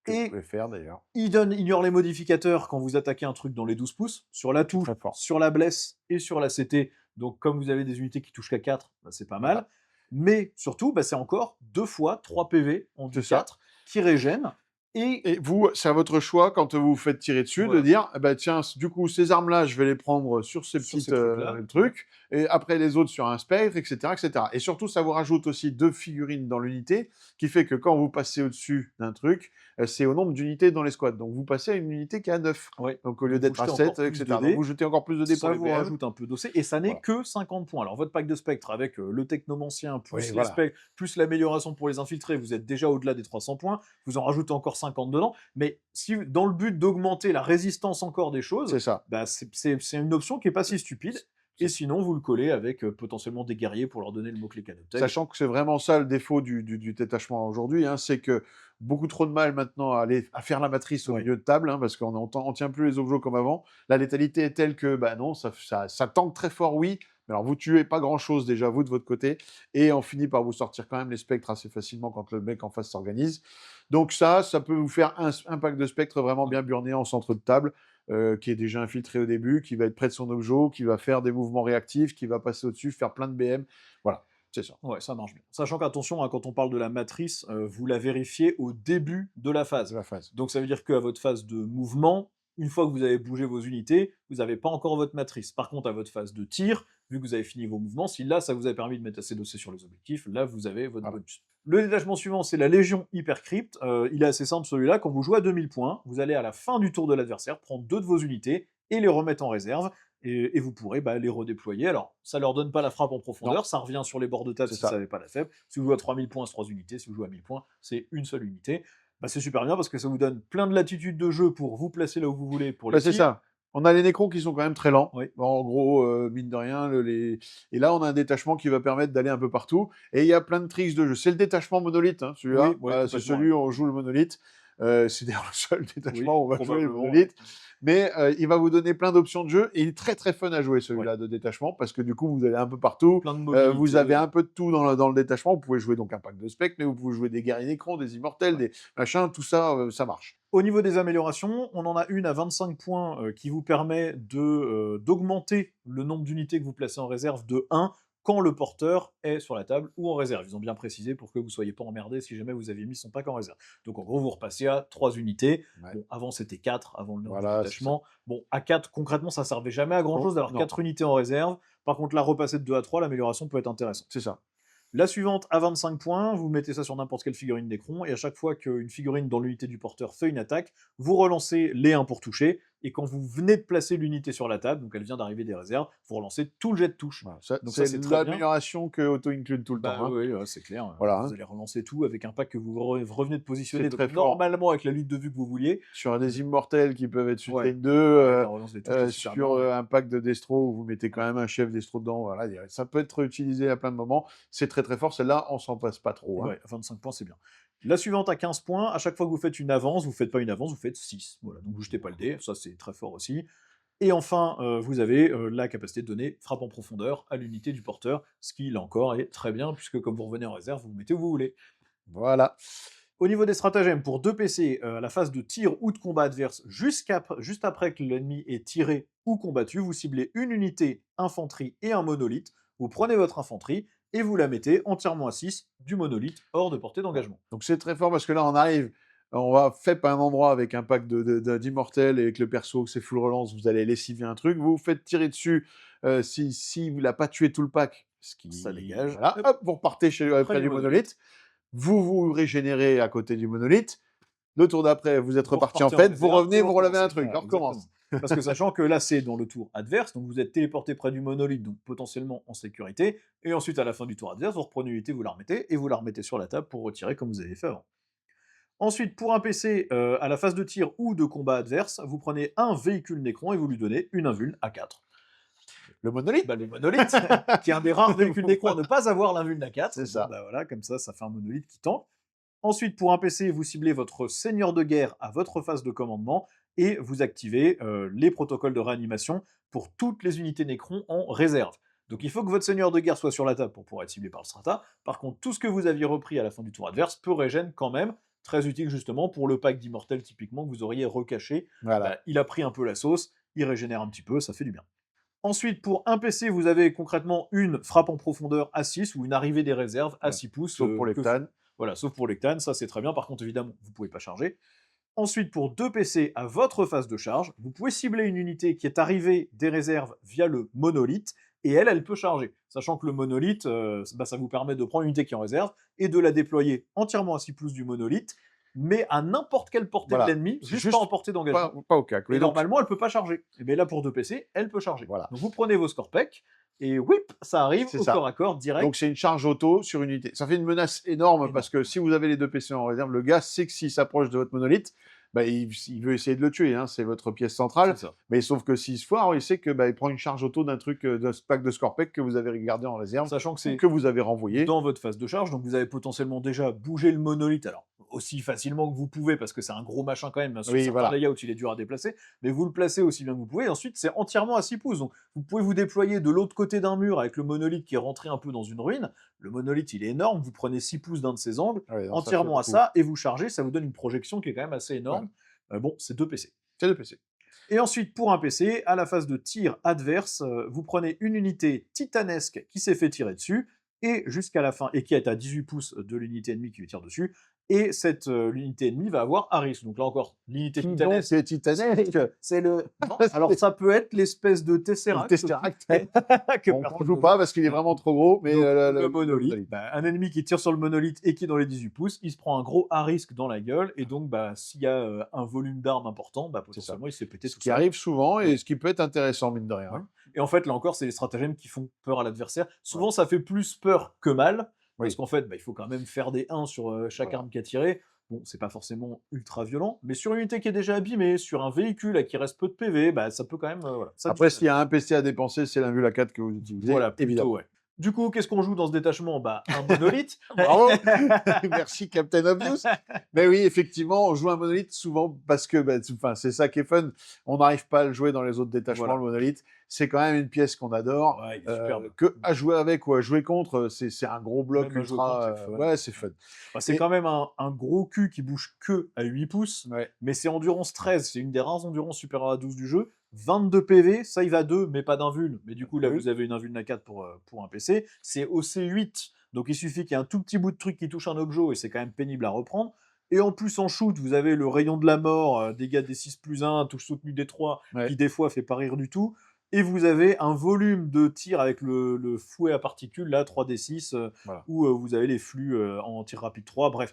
Que vous Et pouvez faire d'ailleurs. ignore les modificateurs quand vous attaquez un truc dans les 12 pouces, sur la touche, Très fort. sur la blesse et sur la CT. Donc, comme vous avez des unités qui touchent qu'à 4, bah, c'est pas mal. Voilà. Mais surtout, bah, c'est encore 2 fois 3 PV en C'est du ça. 4 qui régènent. Et vous, c'est à votre choix quand vous vous faites tirer dessus Voilà. de dire, eh ben, tiens, du coup, ces armes-là, je vais les prendre sur ces Sur petits ces trucs-là. trucs, et après les autres sur un spectre, etc., etc. Et surtout, ça vous rajoute aussi 2 figurines dans l'unité, qui fait que quand vous passez au-dessus d'un truc, c'est au nombre d'unités dans les squads. Donc vous passez à une unité qui est à 9. Ouais. Donc au lieu Vous d'être à jetez 7, encore plus etc. de dés. Donc vous jetez encore plus de dés pour Ça les vous PM. rajoute un peu d'OC, et ça n'est Voilà. que 50 points. Alors votre pack de spectre avec le technomancien, plus Oui, les voilà. spectres, plus l'amélioration pour les infiltrés, vous êtes déjà au-delà des 300 points, vous en rajoutez encore 50 dedans, mais si, dans le but d'augmenter la résistance encore des choses, C'est ça. bah c'est une option qui est pas si stupide, et sinon vous le collez avec potentiellement des guerriers pour leur donner le mot-clé Canoptech. Sachant que c'est vraiment ça le défaut du détachement aujourd'hui, hein, c'est que beaucoup trop de mal maintenant à faire la matrice au Ouais. milieu de table, hein, parce on tient plus les objets comme avant. La létalité est telle que, bah non, ça tank très fort, oui, mais alors vous tuez pas grand-chose déjà, vous, de votre côté, et on finit par vous sortir quand même les spectres assez facilement quand le mec en face s'organise. Donc ça peut vous faire un pack de spectres vraiment bien burné en centre de table, qui est déjà infiltré au début, qui va être près de son objet, qui va faire des mouvements réactifs, qui va passer au-dessus, faire plein de BM. Voilà, c'est ça. Ouais, ça marche bien. Sachant qu'attention, hein, quand on parle de la matrice, vous la vérifiez au début de la phase. C'est la phase. Donc ça veut dire qu'à votre phase de mouvement, une fois que vous avez bougé vos unités, vous n'avez pas encore votre matrice. Par contre, à votre phase de tir, vu que vous avez fini vos mouvements, si là, ça vous a permis de mettre assez d'OC sur les objectifs, là, vous avez votre Voilà. bonus. Le détachement suivant, c'est la Légion Hypercrypt. Il est assez simple celui-là. Quand vous jouez à 2000 points, vous allez à la fin du tour de l'adversaire prendre 2 de vos unités et les remettre en réserve. Et vous pourrez les redéployer. Alors, ça leur donne pas la frappe en profondeur, Non. ça revient sur les bords de table C'est si ça. ça n'avait pas la faible. Si vous jouez à 3000 points, c'est 3 unités. Si vous jouez à 1000 points, c'est une seule unité. C'est super bien parce que ça vous donne plein de latitude de jeu pour vous placer là où vous voulez pour les Bah, c'est tirs. ça. On a les nécrons qui sont quand même très lents. Oui. Bon, en gros, mine de rien, et là, on a un détachement qui va permettre d'aller un peu partout. Et il y a plein de tricks de jeu. C'est le détachement monolithe, hein, celui-là. Oui, ouais, C'est complètement, celui où on joue le monolithe. C'est d'ailleurs le seul Oui, détachement où on va jouer le probablement, ouais. monolithe. Mais il va vous donner plein d'options de jeu et il est très très fun à jouer celui-là de détachement parce que du coup vous allez un peu partout. Plein de Vous avez mobilité. un peu de tout dans le détachement. Vous pouvez jouer donc un pack de specs, mais vous pouvez jouer des guerriers Necrons, des immortels, Ouais. des machins, tout ça, ça marche. Au niveau des améliorations, on en a une à 25 points qui vous permet d'augmenter le nombre d'unités que vous placez en réserve de 1 quand le porteur est sur la table ou en réserve. Ils ont bien précisé pour que vous ne soyez pas emmerdé si jamais vous aviez mis son pack en réserve. Donc en gros, vous repassez à 3 unités. Ouais. Bon, avant c'était 4, avant le nerf du Voilà, c'est ça. détachement. Bon, à 4, concrètement, ça servait jamais à grand chose d'avoir Non. 4 unités en réserve. Par contre, là, repasser de 2 à 3, l'amélioration peut être intéressante. C'est ça. La suivante, à 25 points, vous mettez ça sur n'importe quelle figurine Necron, et à chaque fois qu'une figurine dans l'unité du porteur fait une attaque, vous relancez les 1 pour toucher, et quand vous venez de placer l'unité sur la table, donc elle vient d'arriver des réserves, vous relancez tout le jet de touche. Voilà. Donc ça, C'est c'est très bien. l'amélioration que auto-include tout le Bah temps. Hein. oui, ouais, c'est clair. Voilà, Vous hein. allez relancer tout avec un pack que vous revenez de positionner C'est donc très fort. normalement avec la lutte de vue que vous vouliez. Sur des immortels qui peuvent être sur Ouais. Lane 2, Ouais, la relance des touches, c'est super sur bien, ouais. un pack de Destro où vous mettez quand même un chef Destro dedans. Voilà, ça peut être utilisé à plein de moments. C'est très très fort. Celle-là, on s'en passe pas trop. Hein. Ouais, 25 points, c'est bien. La suivante à 15 points, à chaque fois que vous faites une avance, vous faites pas une avance, vous faites 6. Voilà, donc vous jetez pas le dé, ça c'est très fort aussi. Et enfin, vous avez la capacité de donner frappe en profondeur à l'unité du porteur, ce qui, là encore, est très bien, puisque comme vous revenez en réserve, vous mettez où vous voulez. Voilà. Au niveau des stratagèmes, pour 2 PC, à la phase de tir ou de combat adverse, juste après que l'ennemi est tiré ou combattu, vous ciblez une unité infanterie et un monolithe, vous prenez votre infanterie et vous la mettez entièrement à 6 du monolithe, hors de portée d'engagement. Donc c'est très fort parce que là, on arrive, on va fait un endroit avec un pack d'immortels et avec le perso, c'est full relance, vous allez lessiver un truc, vous vous faites tirer dessus. Si vous l'a pas tué tout le pack, ce qui Ça dégage. voilà, hop, vous repartez près du monolithe. Vous régénérez à côté du monolithe. Le tour d'après, vous êtes Vous reparti en repartez en fête, vous réserve, revenez, vous relevez un recommencez. truc, Voilà, on recommence. exactement. Parce que sachant que là, c'est dans le tour adverse, donc vous êtes téléporté près du monolithe, donc potentiellement en sécurité, et ensuite à la fin du tour adverse, vous reprenez l'unité, vous la remettez, et vous la remettez sur la table pour retirer comme vous avez fait avant. Ensuite, pour un PC, à la phase de tir ou de combat adverse, vous prenez un véhicule Necron et vous lui donnez une invulne à 4. Le monolithe, Bah, le monolithe, qui est un des rares véhicules Necron à ne pas avoir l'invulne à 4. c'est ça. Bah voilà, comme ça fait un monolithe qui tank. Ensuite, pour un PC, vous ciblez votre seigneur de guerre à votre phase de commandement et vous activez les protocoles de réanimation pour toutes les unités Necron en réserve. Donc il faut que votre seigneur de guerre soit sur la table pour pouvoir être ciblé par le strata. Par contre, tout ce que vous aviez repris à la fin du tour adverse peut régène quand même, très utile justement pour le pack d'immortels typiquement que vous auriez recaché. Voilà. Bah, il a pris un peu la sauce, il régénère un petit peu, ça fait du bien. Ensuite, pour un PC, vous avez concrètement une frappe en profondeur à 6 ou une arrivée des réserves à 6 pouces. Sauf pour les Ctanes. Voilà, sauf pour l'Ectane, ça c'est très bien. Par contre, évidemment, vous ne pouvez pas charger. Ensuite, pour 2 PC à votre phase de charge, vous pouvez cibler une unité qui est arrivée des réserves via le monolithe, et elle peut charger. Sachant que le monolithe, ça vous permet de prendre une unité qui est en réserve et de la déployer entièrement à 6 pouces du monolithe, mais à n'importe quelle portée Voilà. de l'ennemi, C'est juste juste pas en portée d'engagement. Pas au cac. Et Et donc, normalement, elle peut pas charger. Et bien là, pour 2 PC, elle peut charger. Voilà. Donc vous prenez vos Scorpec, et whip, ça arrive C'est au ça. corps à corps direct. donc c'est une charge auto sur une unité. Ça fait une menace énorme parce que si vous avez les 2 PC en réserve, le gars sait que s'il s'approche de votre monolithe, bah, il veut essayer de le tuer. Hein, c'est votre pièce centrale. C'est ça. Mais sauf que s'il se foire, il sait que il prend une charge auto d'un truc, de ce pack de Scorpec que vous avez gardé en réserve, Sachant que c'est que vous avez renvoyé. dans votre phase de charge, donc vous avez potentiellement déjà bougé le monolithe, alors aussi facilement que vous pouvez, parce que c'est un gros machin quand même, bien sûr, Oui, certains voilà. layouts, il est dur à déplacer, mais vous le placez aussi bien que vous pouvez, et ensuite c'est entièrement à 6 pouces, donc vous pouvez vous déployer de l'autre côté d'un mur avec le monolithe qui est rentré un peu dans une ruine, le monolithe il est énorme, vous prenez 6 pouces d'un de ses angles, Ah ouais, non, ça entièrement fait à beaucoup. ça, et vous chargez, ça vous donne une projection qui est quand même assez énorme. Bon, c'est 2 PC. C'est 2 PC. Et ensuite, pour un PC, à la phase de tir adverse, vous prenez une unité titanesque qui s'est fait tirer dessus, et jusqu'à la fin, et qui est à 18 pouces de l'unité ennemie qui lui tire dessus, et cette l'unité ennemie va avoir Harris. Donc là encore, l'unité Donc titanesque, c'est titanesque. c'est le... Non, alors ça peut être l'espèce de Tesseract. Tesseract. que On personne ne joue ne pas parce qu'il est vraiment trop gros, mais Donc, le le monolithe, monolithe. bah, un ennemi qui tire sur le monolithe et qui est dans les 18 pouces, il se prend un gros risque dans la gueule, et donc bah, s'il y a un volume d'armes important, bah, potentiellement il se fait péter Ce tout qui seul. arrive souvent et ce qui peut être intéressant, mine de rien. Ouais. Et en fait, là encore, c'est les stratagèmes qui font peur à l'adversaire. Souvent, ça fait plus peur que mal, parce Oui. qu'en fait, bah, il faut quand même faire des 1 sur chaque Voilà. arme qui a tiré. Bon, c'est pas forcément ultra violent, mais sur une unité qui est déjà abîmée, sur un véhicule à qui reste peu de PV, bah, ça peut quand même... voilà, ça Après, dit- s'il y a un PC à dépenser, c'est l'invul à 4 que vous utilisez, voilà, plutôt, évidemment. ouais. Du coup, qu'est-ce qu'on joue dans ce détachement? Bah, un monolithe. Bravo! Merci Captain Obvious. Mais oui, effectivement, on joue un monolithe souvent parce que, bah, enfin, c'est ça qui est fun. On n'arrive pas à le jouer dans les autres détachements, Voilà. le monolithe. C'est quand même une pièce qu'on adore. Ouais, il est superbe. Que à jouer avec ou à jouer contre, c'est un gros bloc Même à jouer contre, ultra. c'est fun. Ouais, c'est fun. Bah, c'est Et quand même un gros cul qui bouge que à 8 pouces, ouais, mais c'est endurance 13. C'est une des rares endurances supérieures à 12 du jeu. 22 PV, ça il va 2, mais pas d'invulne. Mais du coup, là, cool. vous avez une invulne à 4 pour un PC. C'est OC8, donc il suffit qu'il y ait un tout petit bout de truc qui touche un objet, et c'est quand même pénible à reprendre. Et en plus, en shoot, vous avez le rayon de la mort, dégâts des 6+1, touche soutenue des 3, Ouais. qui des fois fait pas rire du tout. Et vous avez un volume de tir avec le fouet à particules, là, 3d6, Voilà. où vous avez les flux en tir rapide 3. Bref,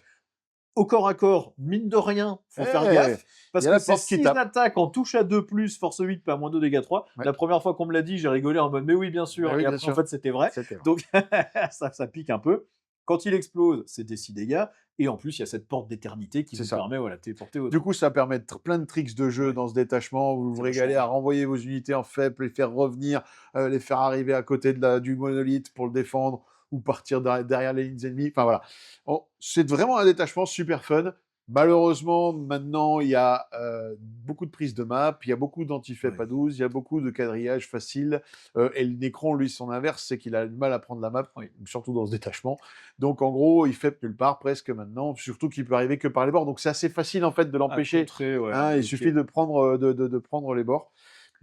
au corps à corps, mine de rien, faut faire Eh, gaffe, il parce y a que la c'est porte qui 6 tape. attaques en touche à 2+, force 8, pas moins 2 dégâts 3. Ouais. La première fois qu'on me l'a dit, j'ai rigolé en mode mais oui, bien Bah sûr. oui, Et bien après, en sûr. fait, c'était vrai. C'était vrai. Donc, ça pique un peu. Quand il explose, c'est des 6 dégâts. Et en plus, il y a cette porte d'éternité qui C'est vous ça. permet voilà, de téléporter au Du coup, ça permet plein de tricks de jeu Ouais. dans ce détachement. Vous vous C'est régalez vachement à bien. renvoyer vos unités en faible, les faire revenir, les faire arriver à côté du monolithe pour le défendre ou partir derrière les lignes ennemies. Enfin voilà. C'est vraiment un détachement super fun. Malheureusement, maintenant, il y a beaucoup de prises de map, il y a beaucoup d'anti-FEP à Ouais. 12, il y a beaucoup de quadrillage facile. Et le Necron, lui, son inverse, c'est qu'il a du mal à prendre la map, Oui. surtout dans ce détachement. Donc, en gros, il fait nulle part presque maintenant, surtout qu'il peut arriver que par les bords. Donc, c'est assez facile, en fait, de À l'empêcher. contrer, ouais, Hein, il ok. suffit de prendre, de prendre les bords.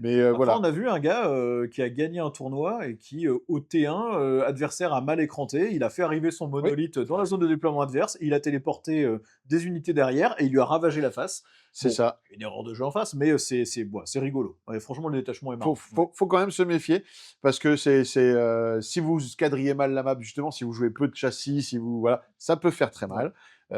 Mais Après, on voilà. a vu un gars qui a gagné un tournoi et qui, au T1, adversaire a mal écranté. Il a fait arriver son Oui, monolithe dans la zone de déploiement adverse. Il a téléporté des unités derrière et il lui a ravagé la face. c'est Bon, ça. une erreur de jeu en face, mais c'est rigolo. Ouais, franchement, le détachement est Faut, marrant. Ouais. faut, faut quand même se méfier parce que si vous quadrillez mal la map, justement, si vous jouez peu de châssis, si vous, voilà, ça peut faire très Ouais. mal.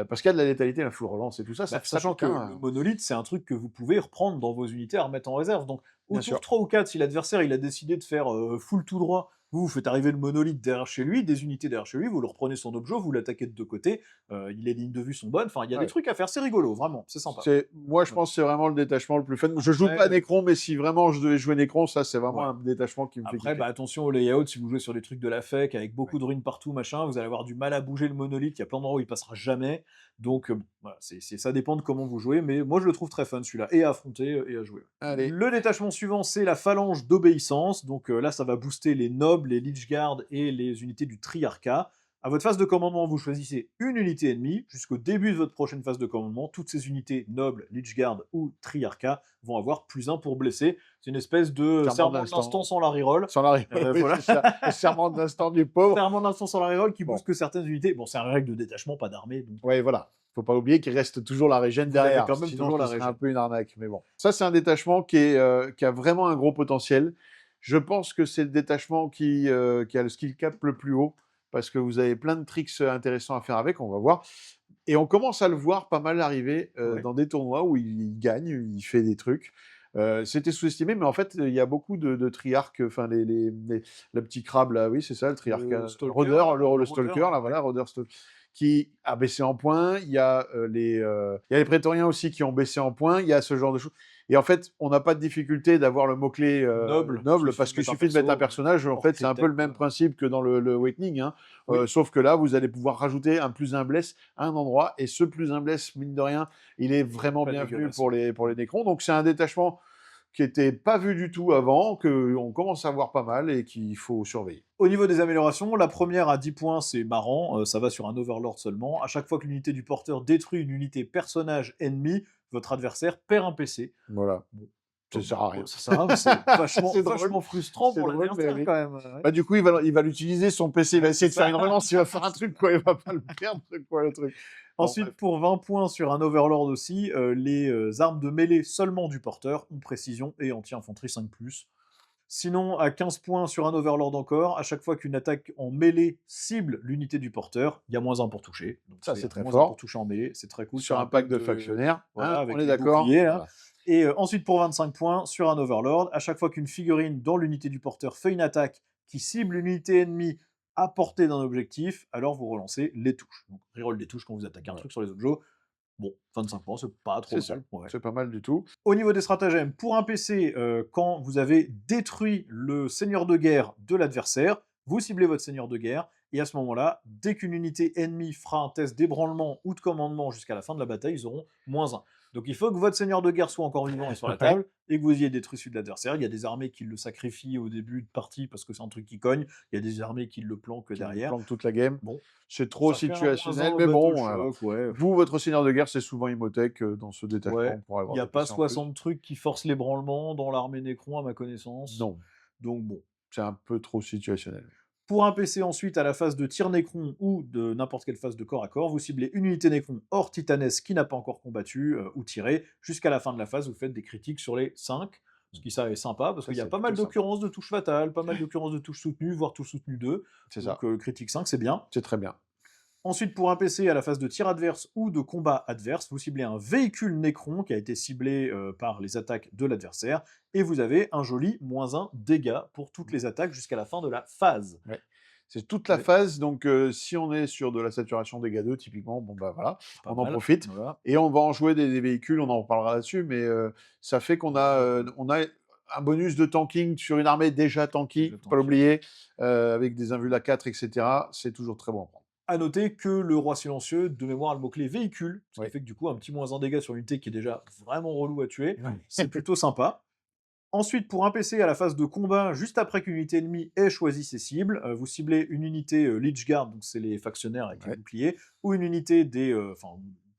Parce qu'il y a de la létalité, la full relance et tout ça, Bah, ça sachant pique, que le hein. monolithe, c'est un truc que vous pouvez reprendre dans vos unités à remettre en réserve. Donc, au Bien tour sûr. 3 ou 4, si l'adversaire il a décidé de faire full tout droit, vous faites arriver le monolithe derrière chez lui, des unités derrière chez lui, vous le reprenez son objet, vous l'attaquez de deux côtés, les lignes de vue sont bonnes, enfin, il y a des Ouais. trucs à faire, c'est rigolo, vraiment, c'est sympa. Moi, je Ouais. pense que c'est vraiment le détachement le plus fun. Je joue pas Après, Necron, mais si vraiment je devais jouer Necron, ça, c'est vraiment ouais. un détachement qui me fait Après, bah, kiffer. attention au layout, si vous jouez sur des trucs de la FEC avec Ouais. beaucoup de ruines partout, machin, vous allez avoir du mal à bouger le monolithe, il y a plein d'endroits où il passera jamais. Donc, bon, voilà, ça dépend de comment vous jouez, mais moi je le trouve très fun celui-là, et à affronter et à jouer. Allez. Le détachement suivant, c'est la phalange d'obéissance. Donc là, ça va booster les nobles, les Lichguard et les unités du Triarcat. À votre phase de commandement, vous choisissez une unité ennemie. Jusqu'au début de votre prochaine phase de commandement, toutes ces unités nobles, Lichguard ou Triarcat vont avoir +1 pour blesser. C'est une espèce de Serment serment de d'instant. l'instant sans la reroll. Sans la reroll, oui, Voilà. c'est ça. Le serment d'instant du pauvre. Serment d'instant sans la reroll qui Bon. booste que certaines unités. Bon, c'est un règle de détachement, pas d'armée. Donc Ouais, voilà. Faut pas oublier qu'il reste toujours la régène vous avez derrière. quand même Sinon, toujours ce la serait un régène. peu une arnaque. Mais bon. Ça, c'est un détachement qui a vraiment un gros potentiel. Je pense que c'est le détachement qui a le skill cap le plus haut parce que vous avez plein de tricks intéressants à faire avec. On va voir. Et on commence à le voir pas mal arriver Ouais. dans des tournois où il gagne, il fait des trucs. C'était sous-estimé, mais en fait, il y a beaucoup de triarques, enfin, le petit crabe là, oui, c'est ça, le triarque. Le Stalker, Roder, là, le le Stalker, Rôdeur, là, ouais. voilà, Roder Stalker, qui a baissé en points. Il y a les prétoriens aussi qui ont baissé en points. Il y a ce genre de choses. Et en fait, on n'a pas de difficulté d'avoir le mot-clé Noble, noble parce qu'il suffit de mettre un personnage. En fait, c'est un peu le même principe que dans le Awakening, hein. Oui. Sauf que là, vous allez pouvoir rajouter un +1 bless à un endroit. Et ce +1 bless, mine de rien, il est vraiment Pas bienvenu dégueulasse. pour les Necrons. Donc, c'est un détachement qui n'était pas vu du tout avant, qu'on commence à voir pas mal et qu'il faut surveiller. Au niveau des améliorations, la première à 10 points, c'est marrant, ça va sur un Overlord seulement. À chaque fois que l'unité du porteur détruit une unité personnage ennemi, votre adversaire perd un PC. Voilà. Bon, Ça sert à rien. ça sert à rien, mais c'est vachement, C'est drôle. vachement frustrant C'est pour drôle, mais l'adversaire oui. quand même. Ouais. Bah, du coup, il va l'utiliser, son PC. Il va essayer de Ça. faire une relance. Il va faire un truc, quoi. Il va pas le perdre, quoi, le truc. Bon, Ensuite, bref. pour 20 points sur un Overlord aussi, les armes de mêlée seulement du porteur ont précision et anti-infanterie 5+. Sinon, à 15 points sur un Overlord encore, à chaque fois qu'une attaque en mêlée cible l'unité du porteur, il y a -1 pour toucher. Donc Ça, c'est très -1 fort. pour toucher en mêlée, c'est très cool. Sur un pack de factionnaires. Voilà, Hein, avec on est les d'accord. boucliers là. Voilà. Et ensuite, pour 25 points, sur un Overlord, à chaque fois qu'une figurine dans l'unité du porteur fait une attaque qui cible une unité ennemie à portée d'un objectif, alors vous relancez les touches. Donc, reroll des touches quand vous attaquez un Ouais. truc sur les objets. Bon, 25 points, c'est pas trop C'est ça. mal. Ouais. C'est pas mal du tout. Au niveau des stratagèmes, pour un PC, quand vous avez détruit le seigneur de guerre de l'adversaire, vous ciblez votre seigneur de guerre, et à ce moment-là, dès qu'une unité ennemie fera un test d'ébranlement ou de commandement jusqu'à la fin de la bataille, ils auront -1. Donc il faut que votre seigneur de guerre soit encore vivant et sur la Ouais. table, et que vous ayez détruit celui de l'adversaire. Il y a des armées qui le sacrifient au début de partie parce que c'est un truc qui cogne, il y a des armées qui le planquent Qui derrière. planque toute la game. Bon, C'est trop ça fait un situationnel, -1 au mais Battle bon, voilà. Shock, ouais. Vous, votre seigneur de guerre, c'est souvent Imhotep dans ce détachement Ouais, pour il avoir n'y a des pas PC en plus. 60 trucs qui forcent l'ébranlement dans l'armée Necron à ma connaissance. Non, Donc bon. c'est un peu trop situationnel. Pour un PC ensuite, à la phase de tir Necron ou de n'importe quelle phase de corps à corps, vous ciblez une unité Necron hors Titanesque qui n'a pas encore combattu ou tiré. Jusqu'à la fin de la phase, vous faites des critiques sur les 5. Ce qui ça est sympa parce Ça, qu'il y a c'est pas mal plutôt sympa. d'occurrences de touches fatales, pas mal d'occurrences de touches soutenues, voire touches soutenues 2. C'est ça, Donc critique 5, c'est bien. c'est très bien. Ensuite, pour un PC, à la phase de tir adverse ou de combat adverse, vous ciblez un véhicule Necron qui a été ciblé par les attaques de l'adversaire, et vous avez un joli -1 dégâts pour toutes les attaques jusqu'à la fin de la phase. Ouais. C'est toute la Ouais. phase, donc si on est sur de la saturation dégâts 2, typiquement, bon bah voilà, Pas on en mal, profite. voilà. Et on va en jouer des véhicules, on en reparlera là-dessus, mais ça fait qu'on a, on a un bonus de tanking sur une armée déjà tanky, Déjà faut pas tanky. l'oublier, avec des invulnes à 4, etc. C'est toujours très bon à prendre. À noter que le roi silencieux, de mémoire, le mot-clé véhicule, ce qui Oui. fait que du coup, un petit -1 dégâts sur une unité qui est déjà vraiment relou à tuer, Ouais. c'est plutôt sympa. Ensuite, pour un PC à la phase de combat, juste après qu'une unité ennemie ait choisi ses cibles, vous ciblez une unité Lich Guard, donc c'est les factionnaires avec les Ouais. boucliers, ou une unité des. Enfin,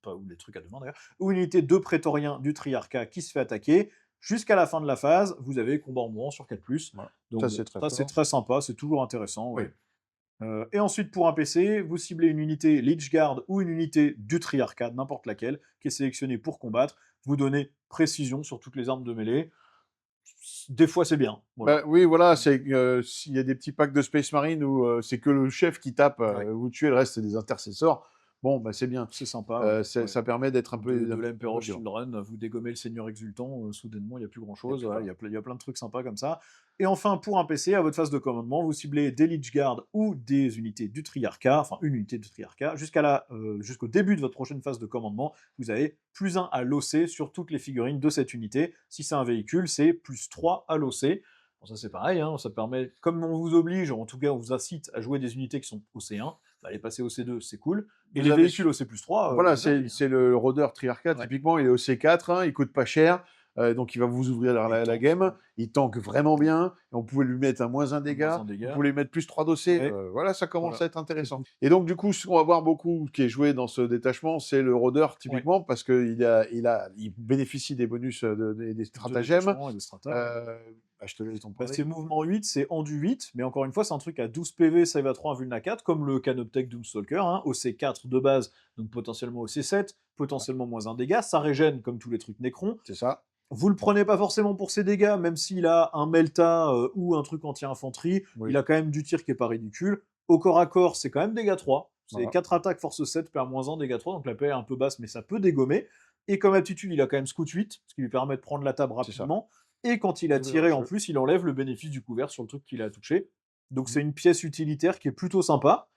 pas ou les trucs à deux mains d'ailleurs, ou une unité de prétoriens du Triarcat qui se fait attaquer. Jusqu'à la fin de la phase, vous avez combat en mourant sur 4+. Voilà. Donc Ça, bon, c'est très ça c'est fort. très sympa, c'est toujours intéressant. Oui. Ouais. Et ensuite, pour un PC, vous ciblez une unité Lich Guard ou une unité du Triarcat, n'importe laquelle, qui est sélectionnée pour combattre. Vous donnez précision sur toutes les armes de mêlée. Des fois, c'est bien. Voilà. Bah, oui, voilà, c'est s'il y a des petits packs de Space Marine où c'est que le chef qui tape, Ouais. vous tuez, le reste c'est des intercesseurs. Bon, bah c'est bien. C'est sympa. Ouais. Ça permet d'être un peu De un peu l'Emperor's vivant. Children, vous dégommez le Seigneur Exultant, soudainement, il n'y a plus grand-chose. puis Voilà, voilà. il y a plein de trucs sympas comme ça. Et enfin, pour un PC, à votre phase de commandement, vous ciblez des Lich Guard ou des unités du Triarcat, enfin une unité du Triarcat, jusqu'au début de votre prochaine phase de commandement, vous avez +1 à l'OC sur toutes les figurines de cette unité. Si c'est un véhicule, c'est +3 à l'OC. Bon, ça c'est pareil, hein, ça permet, comme on vous oblige, en tout cas on vous incite à jouer des unités qui sont OC1, bah, les passer OC2, c'est cool. Et Vous les avez véhicules OC+3, Voilà, vous avez, hein. c'est le rôdeur Triarcat, Ouais. typiquement, il est au C4, hein, il coûte pas cher, donc il va vous ouvrir Et la tank, game. Il tank vraiment bien, et on pouvait lui mettre un -1 dégâts, -1 vous dégâts. pouvez lui mettre +3 d'OC, Ouais. voilà, ça commence Voilà. à être intéressant. Et donc du coup, ce qu'on va voir beaucoup qui est joué dans ce détachement, c'est le rôdeur, Ouais. typiquement, parce qu'il il bénéficie des bonus, des De stratagèmes. détachement et de strata, ouais. Bah, je te laisse en Bah, parler. c'est mouvement 8, c'est endu 8, mais encore une fois, c'est un truc à 12 PV, save à 3, vulna 4, comme le Canoptech Doomstalker, hein, au C4 de base, donc potentiellement au C7, potentiellement -1 dégâts, ça régène comme tous les trucs Necron. C'est ça. Vous le prenez pas forcément pour ses dégâts, même s'il a un Melta ou un truc anti-infanterie, Oui. il a quand même du tir qui est pas ridicule. Au corps à corps, c'est quand même dégâts 3. C'est Voilà. 4 attaques, force 7, perd -1, dégâts 3, donc la paix est un peu basse, mais ça peut dégommer. Et comme aptitude, il a quand même Scout 8, ce qui lui permet de prendre la table C'est ça. rapidement. Et quand il a D'ouvrir le tiré, en jeu. plus, il enlève le bénéfice du couvert sur le truc qu'il a touché. Donc Mmh. c'est une pièce utilitaire qui est plutôt sympa,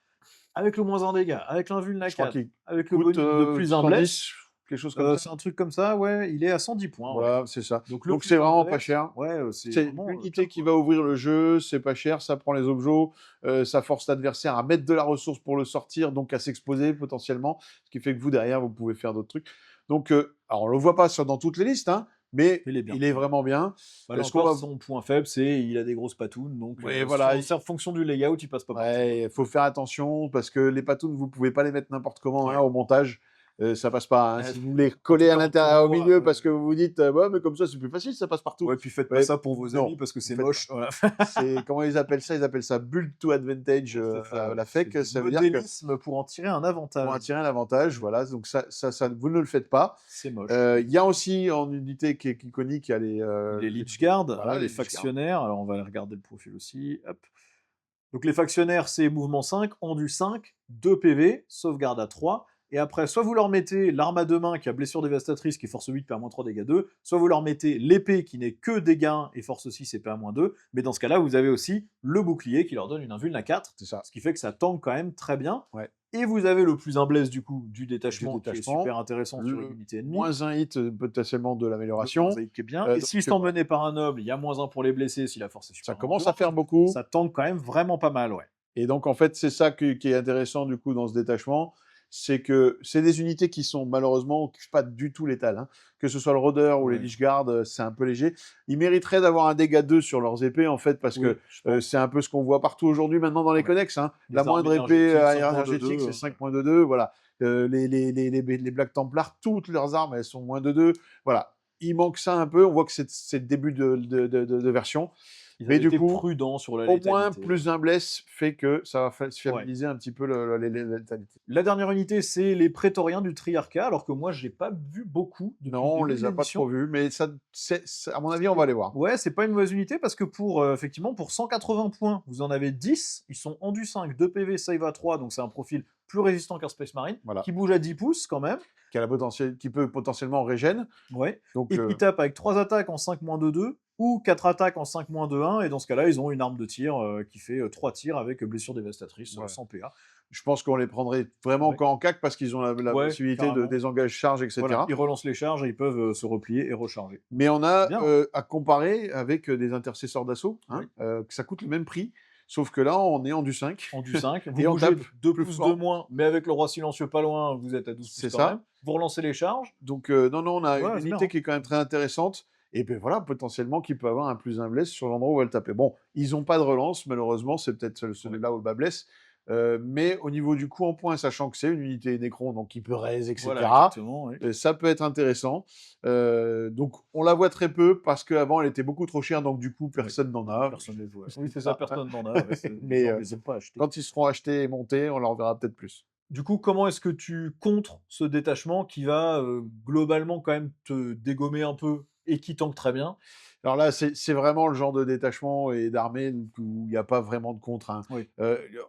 avec le -1 dégâts, avec l'invulna Je crois 4, qu'il avec le coûte bonus de plus 1 bless. 110, quelque chose comme ça. C'est un truc comme ça, ouais, il est à 110 points, ouais. Voilà, c'est ça. Donc Donc plus c'est 1 vraiment pas bless, cher. ouais, c'est C'est vraiment, l'unité top, qui quoi. va ouvrir le jeu, c'est pas cher, ça prend les objets, ça force l'adversaire à mettre de la ressource pour le sortir, donc à s'exposer potentiellement, ce qui fait que vous derrière vous pouvez faire d'autres trucs. Donc alors on le voit pas dans toutes les listes, hein, mais Il est bien. il est vraiment bien. Bah, là Ce qu'on encore, va son point faible, c'est il a des grosses patounes, donc Ouais, voilà, en fonction du layout, il passe pas partout. ouais, il faut faire attention parce que les patounes, vous pouvez pas les mettre n'importe comment, hein, Ouais. au montage. Ça passe pas, hein. Ouais, Si vous les en tout collez à cas en l'intérieur, au tournoi, milieu, parce que vous vous dites, ouais, mais comme ça, c'est plus facile, ça passe partout. ouais, puis faites pas Ouais, ça pour vos non, amis parce que vous c'est faites moche, voilà. C'est comment ils appellent ça? Ils appellent ça build to advantage C'est ça, à ouais. la C'est FEC. du Ça veut dire que modélisme pour en tirer un pour avantage. en tirer un avantage, voilà. Donc vous ne le faites pas. C'est moche. Il y a aussi en unité qui est iconique, il y a Les Lich Guard, voilà, les les Lich Guard. factionnaires, alors on va aller regarder le profil aussi, hop. Donc les factionnaires, c'est mouvement 5, endu 5, 2 PV, sauvegarde à 3. Et après, soit vous leur mettez l'arme à deux mains qui a blessure dévastatrice, qui est force 8, PA-3, dégâts 2, soit vous leur mettez l'épée qui n'est que dégâts 1 et force 6 et PA-2. Mais dans ce cas-là, vous avez aussi le bouclier qui leur donne une invuln à 4, C'est ça. ce qui fait que ça tank quand même très bien. Ouais. Et vous avez le plus un bless du coup du détachement, qui est super intéressant sur une unité ennemie. Moins un hit potentiellement de l'amélioration. Qui est bien. Et s'ils sont emmenés par un noble, il y a moins 1 pour les blessés si la force est super. Ça commence à faire beaucoup. Ça tank quand même vraiment pas mal, ouais. Et donc en fait, c'est ça qui est intéressant du coup dans ce détachement, c'est que c'est des unités qui sont malheureusement pas du tout létales. Hein. Que ce soit le rôdeur ou les Lich Guard, c'est un peu léger. Ils mériteraient d'avoir un dégât 2 sur leurs épées en fait, parce que c'est un peu ce qu'on voit partout aujourd'hui maintenant dans les codex. Hein. La moindre épée énergétique, c'est 5.22. Voilà. Les Black Templars, toutes leurs armes, elles sont moins de 2. Voilà. Il manque ça un peu. On voit que c'est le début de version. Mais du coup, prudent sur la létalité. Au moins, plus un bless fait que ça va se fiabiliser un petit peu la létalité. La dernière unité, c'est les prétoriens du Triarcat, alors que moi, je n'ai pas vu beaucoup. Non, on les a pas trop vus, mais ça, à mon avis, on va les voir. Ouais, c'est pas une mauvaise unité parce que effectivement, pour 180 points, vous en avez 10. Ils sont en du 5, 2 PV, save à 3, donc c'est un profil plus résistant qu'un Space Marine, qui bouge à 10 pouces quand même. Qui peut potentiellement régène. Ouais. Donc, et qui tape avec 3 attaques en 5-2-2 ou 4 attaques en 5-2-1, et dans ce cas-là, ils ont une arme de tir qui fait 3 tirs avec blessure dévastatrice, sans PA. Je pense qu'on les prendrait vraiment qu'en CAC parce qu'ils ont la possibilité de désengager charge, etc. Voilà, ils relancent les charges et ils peuvent se replier et recharger. Mais on a à comparer avec des intercesseurs d'assaut, que ça coûte le même prix. Sauf que là, on est en du 5. En du 5. Vous bougez 2 pouces de moins, mais avec le roi silencieux pas loin, vous êtes à 12 pouces quand même. Vous relancez les charges. Donc, non, on a une unité qui est quand même très intéressante. Et puis voilà, potentiellement, qui peut avoir un plus un bless sur l'endroit où elle tapait. Bon, ils n'ont pas de relance, malheureusement. C'est peut-être celui-là où le bas blesse. Mais au niveau du coup en points, sachant que c'est une unité Necron, donc qui peut raise, etc., ça peut être intéressant. Donc on la voit très peu parce qu'avant elle était beaucoup trop chère, donc du coup personne n'en a. Personne ne les voit. Oui, c'est ça, personne n'en a. Mais quand ils seront achetés et montés, on leur verra peut-être plus. Du coup, comment est-ce que tu contres ce détachement qui va globalement quand même te dégommer un peu et qui tank très bien? Alors là, c'est vraiment le genre de détachement et d'armée où il n'y a pas vraiment de contre. Hein.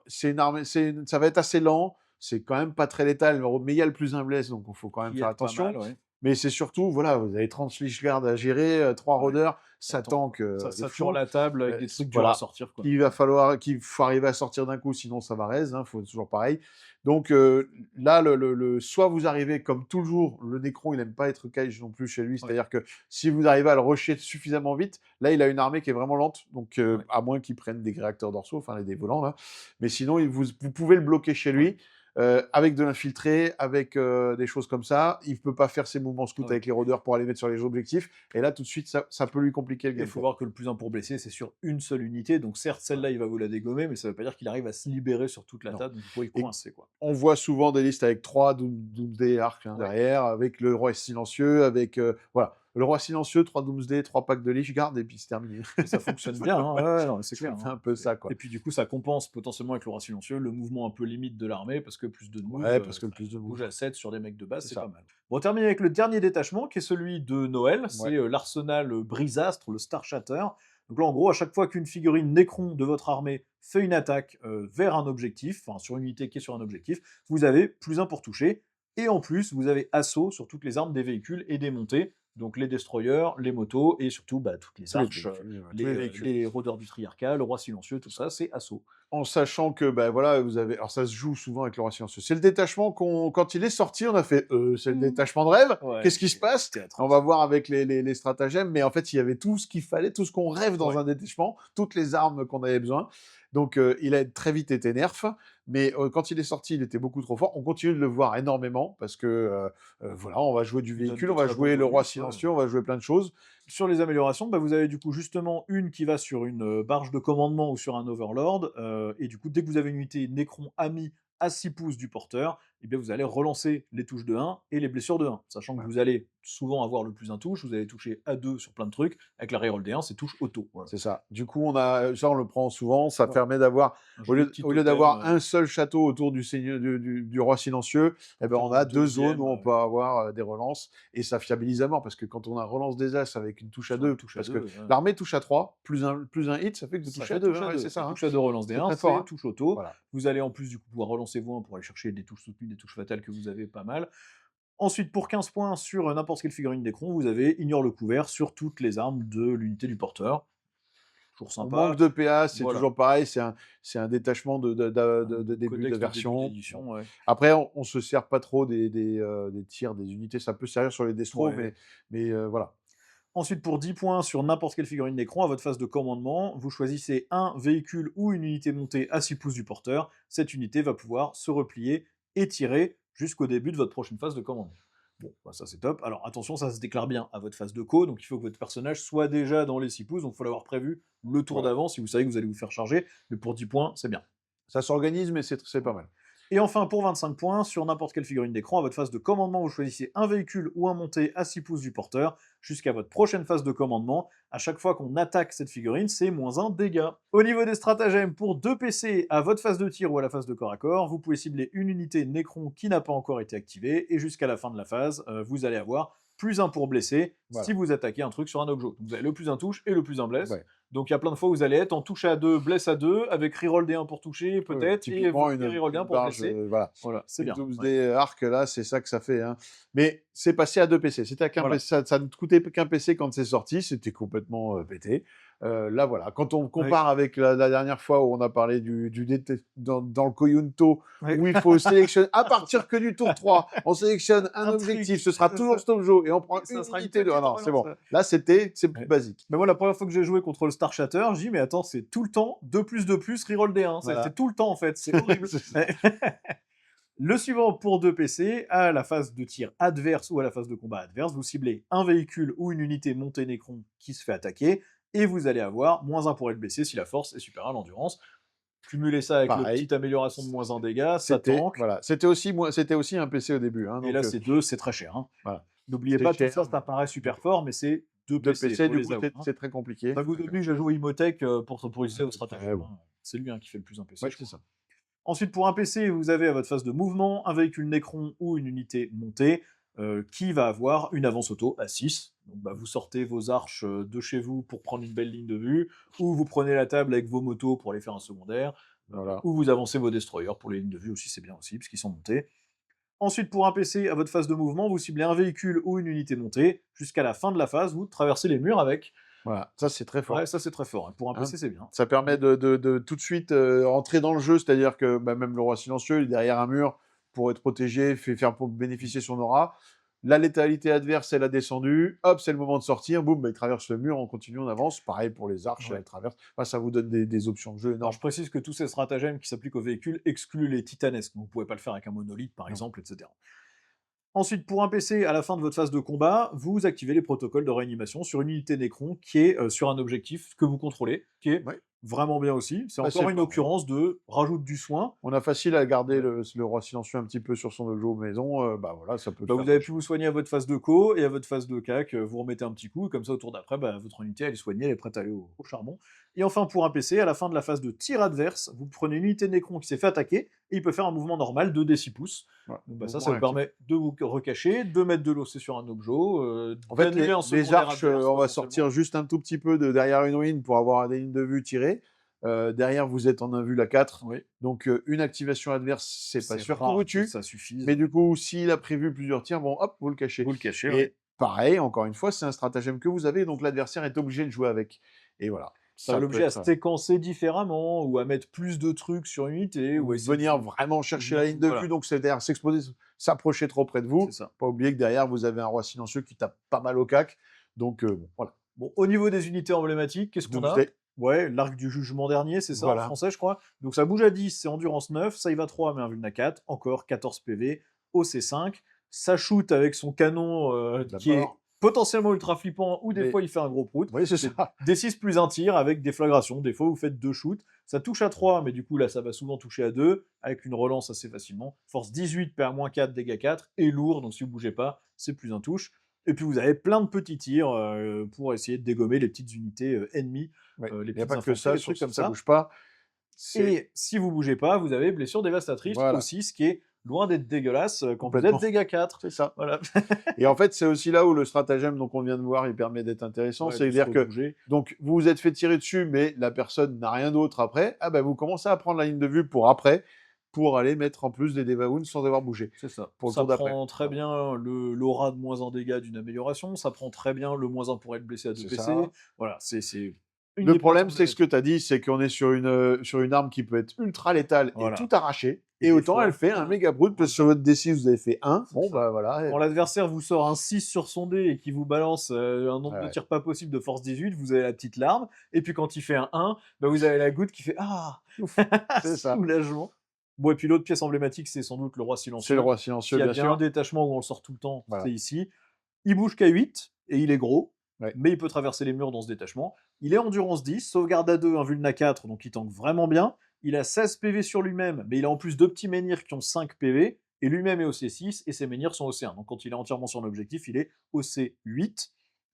C'est une armée, ça va être assez lent, c'est quand même pas très létal, mais il y a le plus un bless, donc il faut quand même faire attention. Mais c'est surtout, voilà, vous avez 30 Lich Guard à gérer, 3 rôdeurs, ça tank. Ça tourne la table avec des trucs durs à sortir. Quoi. Qu'il faut arriver à sortir d'un coup, sinon ça va raise, faut toujours pareil. Donc là, soit vous arrivez, comme toujours, le Necron, il n'aime pas être cage non plus chez lui, c'est-à-dire que si vous arrivez à le rusher suffisamment vite, là, il a une armée qui est vraiment lente, donc à moins qu'il prenne des réacteurs dorsaux, enfin des volants, là. Mais sinon, vous pouvez le bloquer chez lui. Avec de l'infiltré, avec des choses comme ça. Il ne peut pas faire ses mouvements scout avec les rôdeurs pour aller mettre sur les objectifs. Et là, tout de suite, ça peut lui compliquer le gameplay. Il faut voir que le plus 1 pour blesser, c'est sur une seule unité. Donc certes, celle-là, il va vous la dégommer, mais ça ne veut pas dire qu'il arrive à se libérer sur toute la table. Donc il faut y coincer. Quoi. On voit souvent des listes avec 3 Doomsday Arc derrière, avec le roi silencieux, avec... voilà. Le roi silencieux, 3 Doomsday, 3 packs de Lich Guard, et puis c'est terminé. Et ça fonctionne bien, hein. C'est clair. C'est un peu ça, quoi. Et puis du coup, ça compense potentiellement avec le roi silencieux le mouvement un peu limite de l'armée, parce que plus de move, parce que le plus de bouge à 7 sur des mecs de base, c'est pas mal. Bon, on termine avec le dernier détachement, qui est celui de Noël, c'est l'arsenal Brisastre, le Star Shatter. Donc là, en gros, à chaque fois qu'une figurine Necron de votre armée fait une attaque vers un objectif, enfin sur une unité qui est sur un objectif, vous avez plus 1 pour toucher, et en plus, vous avez assaut sur toutes les armes des véhicules et des montées, donc les destroyers, les motos, et surtout toutes les arches, les rôdeurs du Triarcat, le roi silencieux, tout ça, c'est assaut. En sachant que, voilà, vous avez... Alors ça se joue souvent avec le roi silencieux. C'est le détachement quand il est sorti, on a fait c'est le détachement de rêve, qu'est-ce qui se passe? On va voir avec les stratagèmes, mais en fait, il y avait tout ce qu'il fallait, tout ce qu'on rêve dans un détachement, toutes les armes qu'on avait besoin. Donc il a très vite été nerf, mais quand il est sorti, il était beaucoup trop fort. On continue de le voir énormément parce que voilà, on va jouer du véhicule, on va jouer le roi silencieux, on va jouer plein de choses. Sur les améliorations, vous avez du coup justement une qui va sur une barge de commandement ou sur un overlord, et du coup dès que vous avez une unité Necron ami à 6 pouces du porteur, et bien vous allez relancer les touches de 1 et les blessures de 1, sachant que vous allez souvent avoir le plus 1 touche, vous allez toucher à 2 sur plein de trucs, avec la reroll des 1, c'est touche auto. Voilà. C'est ça. Du coup, on le prend souvent, ça permet d'avoir, au lieu d'avoir un seul château autour du roi silencieux, on a 2 zones où on peut avoir des relances, et ça fiabilise à mort, parce que quand on a relance des as avec une touche à 2, parce que l'armée touche à 3, plus un hit, ça fait que vous touchez à 2, c'est ça. Touche à 2, relance des 1, c'est touche auto. Vous allez en plus du coup pouvoir relancer vous 1 pour aller chercher des touches soutenues des touches fatales que vous avez pas mal. Ensuite, pour 15 points sur n'importe quelle figurine d'écran, vous avez ignore le couvert sur toutes les armes de l'unité du porteur. Toujours On manque sympa. de PA, c'est Voilà. toujours pareil, c'est un détachement de début de Codex de début version. d'édition, ouais. Après, on se sert pas trop des tirs, des unités, ça peut servir sur les destros, Ouais. mais voilà. Ensuite, pour 10 points sur n'importe quelle figurine d'écran, à votre phase de commandement, vous choisissez un véhicule ou une unité montée à 6 pouces du porteur. Cette unité va pouvoir se replier et tirer jusqu'au début de votre prochaine phase de commandement. Bon, bah ça c'est top. Alors attention, ça se déclare bien à votre phase de co, donc il faut que votre personnage soit déjà dans les 6 pouces, donc il faut l'avoir prévu le tour Voilà. d'avant si vous savez que vous allez vous faire charger, mais pour 10 points, c'est bien. Ça s'organise, mais c'est pas mal. Et enfin, pour 25 points, sur n'importe quelle figurine d'écran, à votre phase de commandement, vous choisissez un véhicule ou un monté à 6 pouces du porteur jusqu'à votre prochaine phase de commandement. À chaque fois qu'on attaque cette figurine, c'est -1 dégâts. Au niveau des stratagèmes, pour 2 PC, à votre phase de tir ou à la phase de corps à corps, vous pouvez cibler une unité Necron qui n'a pas encore été activée, et jusqu'à la fin de la phase, vous allez avoir +1 pour blesser si Voilà. vous attaquez un truc sur un objet. Donc vous avez le +1 touche et le +1 blesse. Ouais. Donc il y a plein de fois où vous allez être en touche à 2, blesse à 2, avec reroll des 1 pour toucher, Oui, peut-être, et typiquement reroll des 1 une pour barge, blesser. voilà. Voilà, c'est Une bien. Ouais. Doomsday Arc, là, c'est ça que ça fait, hein. Mais c'est passé à 2 PC. C'était qu'un Voilà. PC, ça ne coûtait qu'un PC quand c'est sorti, c'était complètement, pété. Là, voilà, quand on Oui. compare avec la dernière fois où on a parlé du dans le Koyunto, Oui. où il faut sélectionner à partir que du tour 3, on sélectionne un Un objectif, truc, ce sera toujours cet objet et on prend ça une sera une unité de ah petite non, c'est relance, bon. ouais. Là, c'est plus Ouais. basique. Mais moi, la première fois que j'ai joué contre le Star Shatter, j'ai dit: «Mais attends, c'est tout le temps 2+2+, reroll des 1». Voilà. C'est tout le temps, en fait, c'est horrible. C'est ça. Ouais. Le suivant pour 2 PC, à la phase de tir adverse ou à la phase de combat adverse, vous ciblez un véhicule ou une unité montée Necron qui se fait attaquer, et vous allez avoir -1 pour être blessé si la force est supérieure à l'endurance. Cumulez ça avec le Pareil. petite amélioration de -1 dégâts, ça tank. Voilà, c'était aussi un PC au début, hein, Et donc là, c'est 2, c'est très cher, hein. voilà. N'oubliez C'est pas, tout cher, ça, ça paraît super fort, mais c'est 2 2 PC, PC, faut du les coup, avoir, hein. c'est très compliqué. Ça vous oblige à jouer Imhotech pour utiliser au Ouais, stratagème, bon. hein. C'est lui, hein, qui fait le plus un PC, Ouais, je c'est crois. ça. Ensuite, pour un PC, vous avez à votre phase de mouvement un véhicule Necron ou une unité montée qui va avoir une avance auto à 6. Donc, bah, vous sortez vos arches de chez vous pour prendre une belle ligne de vue, ou vous prenez la table avec vos motos pour aller faire un secondaire, Voilà. ou vous avancez vos destroyers pour les lignes de vue aussi, c'est bien aussi, parce qu'ils sont montés. Ensuite, pour un PC, à votre phase de mouvement, vous ciblez un véhicule ou une unité montée. Jusqu'à la fin de la phase, vous traversez les murs avec. Voilà, ça, c'est très fort, Ouais, ça c'est très fort, hein. Pour un hein. PC, c'est bien. Ça permet de tout de suite, rentrer dans le jeu, c'est-à-dire que, bah, même le roi silencieux, il est derrière un mur pour être protégé, faire pour bénéficier son aura. La létalité adverse, elle a descendu, hop, c'est le moment de sortir, boum, bah, il traverse le mur, on continue, on avance. Pareil pour les arches, Ouais. elles traversent. Enfin, ça vous donne des options de jeu Alors, énormes. je précise que tous ces stratagèmes qui s'appliquent aux véhicules excluent les titanesques. Vous ne pouvez pas le faire avec un monolithe, par Non. exemple, etc. Ensuite, pour un PC, à la fin de votre phase de combat, vous activez les protocoles de réanimation sur une unité Necron qui est sur un objectif que vous contrôlez, qui est Ouais. vraiment bien aussi. C'est Bah, encore c'est une fort. occurrence de rajoute du soin. On a facile à garder Ouais. le roi silencieux un petit peu sur son dojo maison, bah, voilà, ça peut le Bah, faire vous avez pu franchement. vous soigner à votre phase de co, et à votre phase de cac, vous remettez un petit coup, et comme ça, au tour d'après, bah, votre unité, elle est soignée, elle est prête à aller au charbon. Et enfin, pour un PC, à la fin de la phase de tir adverse, vous prenez une unité Necron qui s'est fait attaquer, et il peut faire un mouvement normal de D6 pouces. Voilà, Donc, bah, ça mouvement vous actif. permet de vous recacher, de mettre de l'OC sur un objet, En fait, d'annuler un les secondaire arches, adverse, on va potentiellement. sortir juste un tout petit peu de derrière une ruine pour avoir des lignes de vue tirées. Derrière, vous êtes en invul à 4. Oui, Donc, une activation adverse, c'est pas c'est sûr qu'on rare vous que tue. ça suffise. Mais du coup, s'il a prévu plusieurs tirs, bon, hop, vous le cachez. Vous le cachez, ouais. Et pareil, encore une fois, c'est un stratagème que vous avez, donc l'adversaire est obligé de jouer avec. Et voilà, Ça va ça peut l'obliger à être séquencer différemment, ou à mettre plus de trucs sur une unité, ou à essayer venir de... vraiment chercher la ligne de Voilà, vue, donc c'est-à-dire s'exposer, s'approcher trop près de vous. c'est ça. Pas oublier que derrière, vous avez un roi silencieux qui tape pas mal au cac. Donc, bon, voilà. Bon, au niveau des unités emblématiques, qu'est-ce qu'on a? Doomsday, Ouais, l'arc du jugement dernier, c'est ça en voilà. français, je crois. Donc ça bouge à 10, c'est endurance 9, ça y va 3, mais un vuln à 4, encore 14 PV, OC 5. Ça shoot avec son canon qui est D'abord, potentiellement ultra flippant, ou des mais fois il fait un gros prout. oui, c'est C'est ça. D6 plus un tir avec déflagration. Des fois vous faites 2 shoots. Ça touche à 3, mais du coup là ça va souvent toucher à 2, avec une relance assez facilement. Force 18, PA-4, dégâts 4, et lourd, donc si vous bougez pas, c'est plus un touche. Et puis vous avez plein de petits tirs pour essayer de dégommer les petites unités ennemies, Ouais. les Il n'y a petites pas que infanteries, ça, les sur trucs comme ça ça. bouge pas. C'est Et si vous bougez pas, vous avez blessure dévastatrice voilà, aussi, ce qui est loin d'être dégueulasse quand vous êtes complètement. dégâts 4. C'est ça. Voilà. Et en fait, c'est aussi là où le stratagème donc on vient de voir, il permet d'être intéressant. Ouais, de se C'est-à-dire que rebouger. donc vous vous êtes fait tirer dessus, mais la personne n'a rien d'autre après. Ah ben vous commencez à prendre la ligne de vue pour après, pour aller mettre en plus des Devawounds sans avoir bougé, C'est ça. pour le Ça tour d'après. prend très bien l'aura de moins en dégâts d'une amélioration, ça prend très bien le moins 1 pour être blessé à 2 C'est PC. ça. Voilà, c'est une Le des pièces problème, c'est ce que emblématiques. tu as dit, c'est qu'on est sur une arme qui peut être ultra létale et Voilà. tout arracher, Et et des autant fois elle fait un méga brut, parce que sur votre D6, vous avez fait 1, c'est bon ça. bah voilà. Quand l'adversaire vous sort un 6 sur son dé et qu'il vous balance, un nombre de Ouais, tirs pas possible de force 18, vous avez la petite larme et puis quand il fait un 1, bah, vous avez la goutte qui fait: «Ah!» ouf, c'est ça. soulagement. Bon et puis l'autre pièce emblématique, c'est sans doute le roi C'est le silencieux. roi silencieux, S'il y a bien bien un sûr. détachement où on le sort tout le temps, c'est Voilà, ici. Il bouge qu'à 8 et il est gros, ouais. mais il peut traverser les murs dans ce détachement. Il est endurance 10, sauvegarde à 2, invuln 4, donc il tank vraiment bien. Il a 16 PV sur lui-même, mais il a en plus 2 petits menhirs qui ont 5 PV, et lui-même est OC6, et ses menhirs sont OC1. Donc quand il est entièrement sur l'objectif, il est OC8.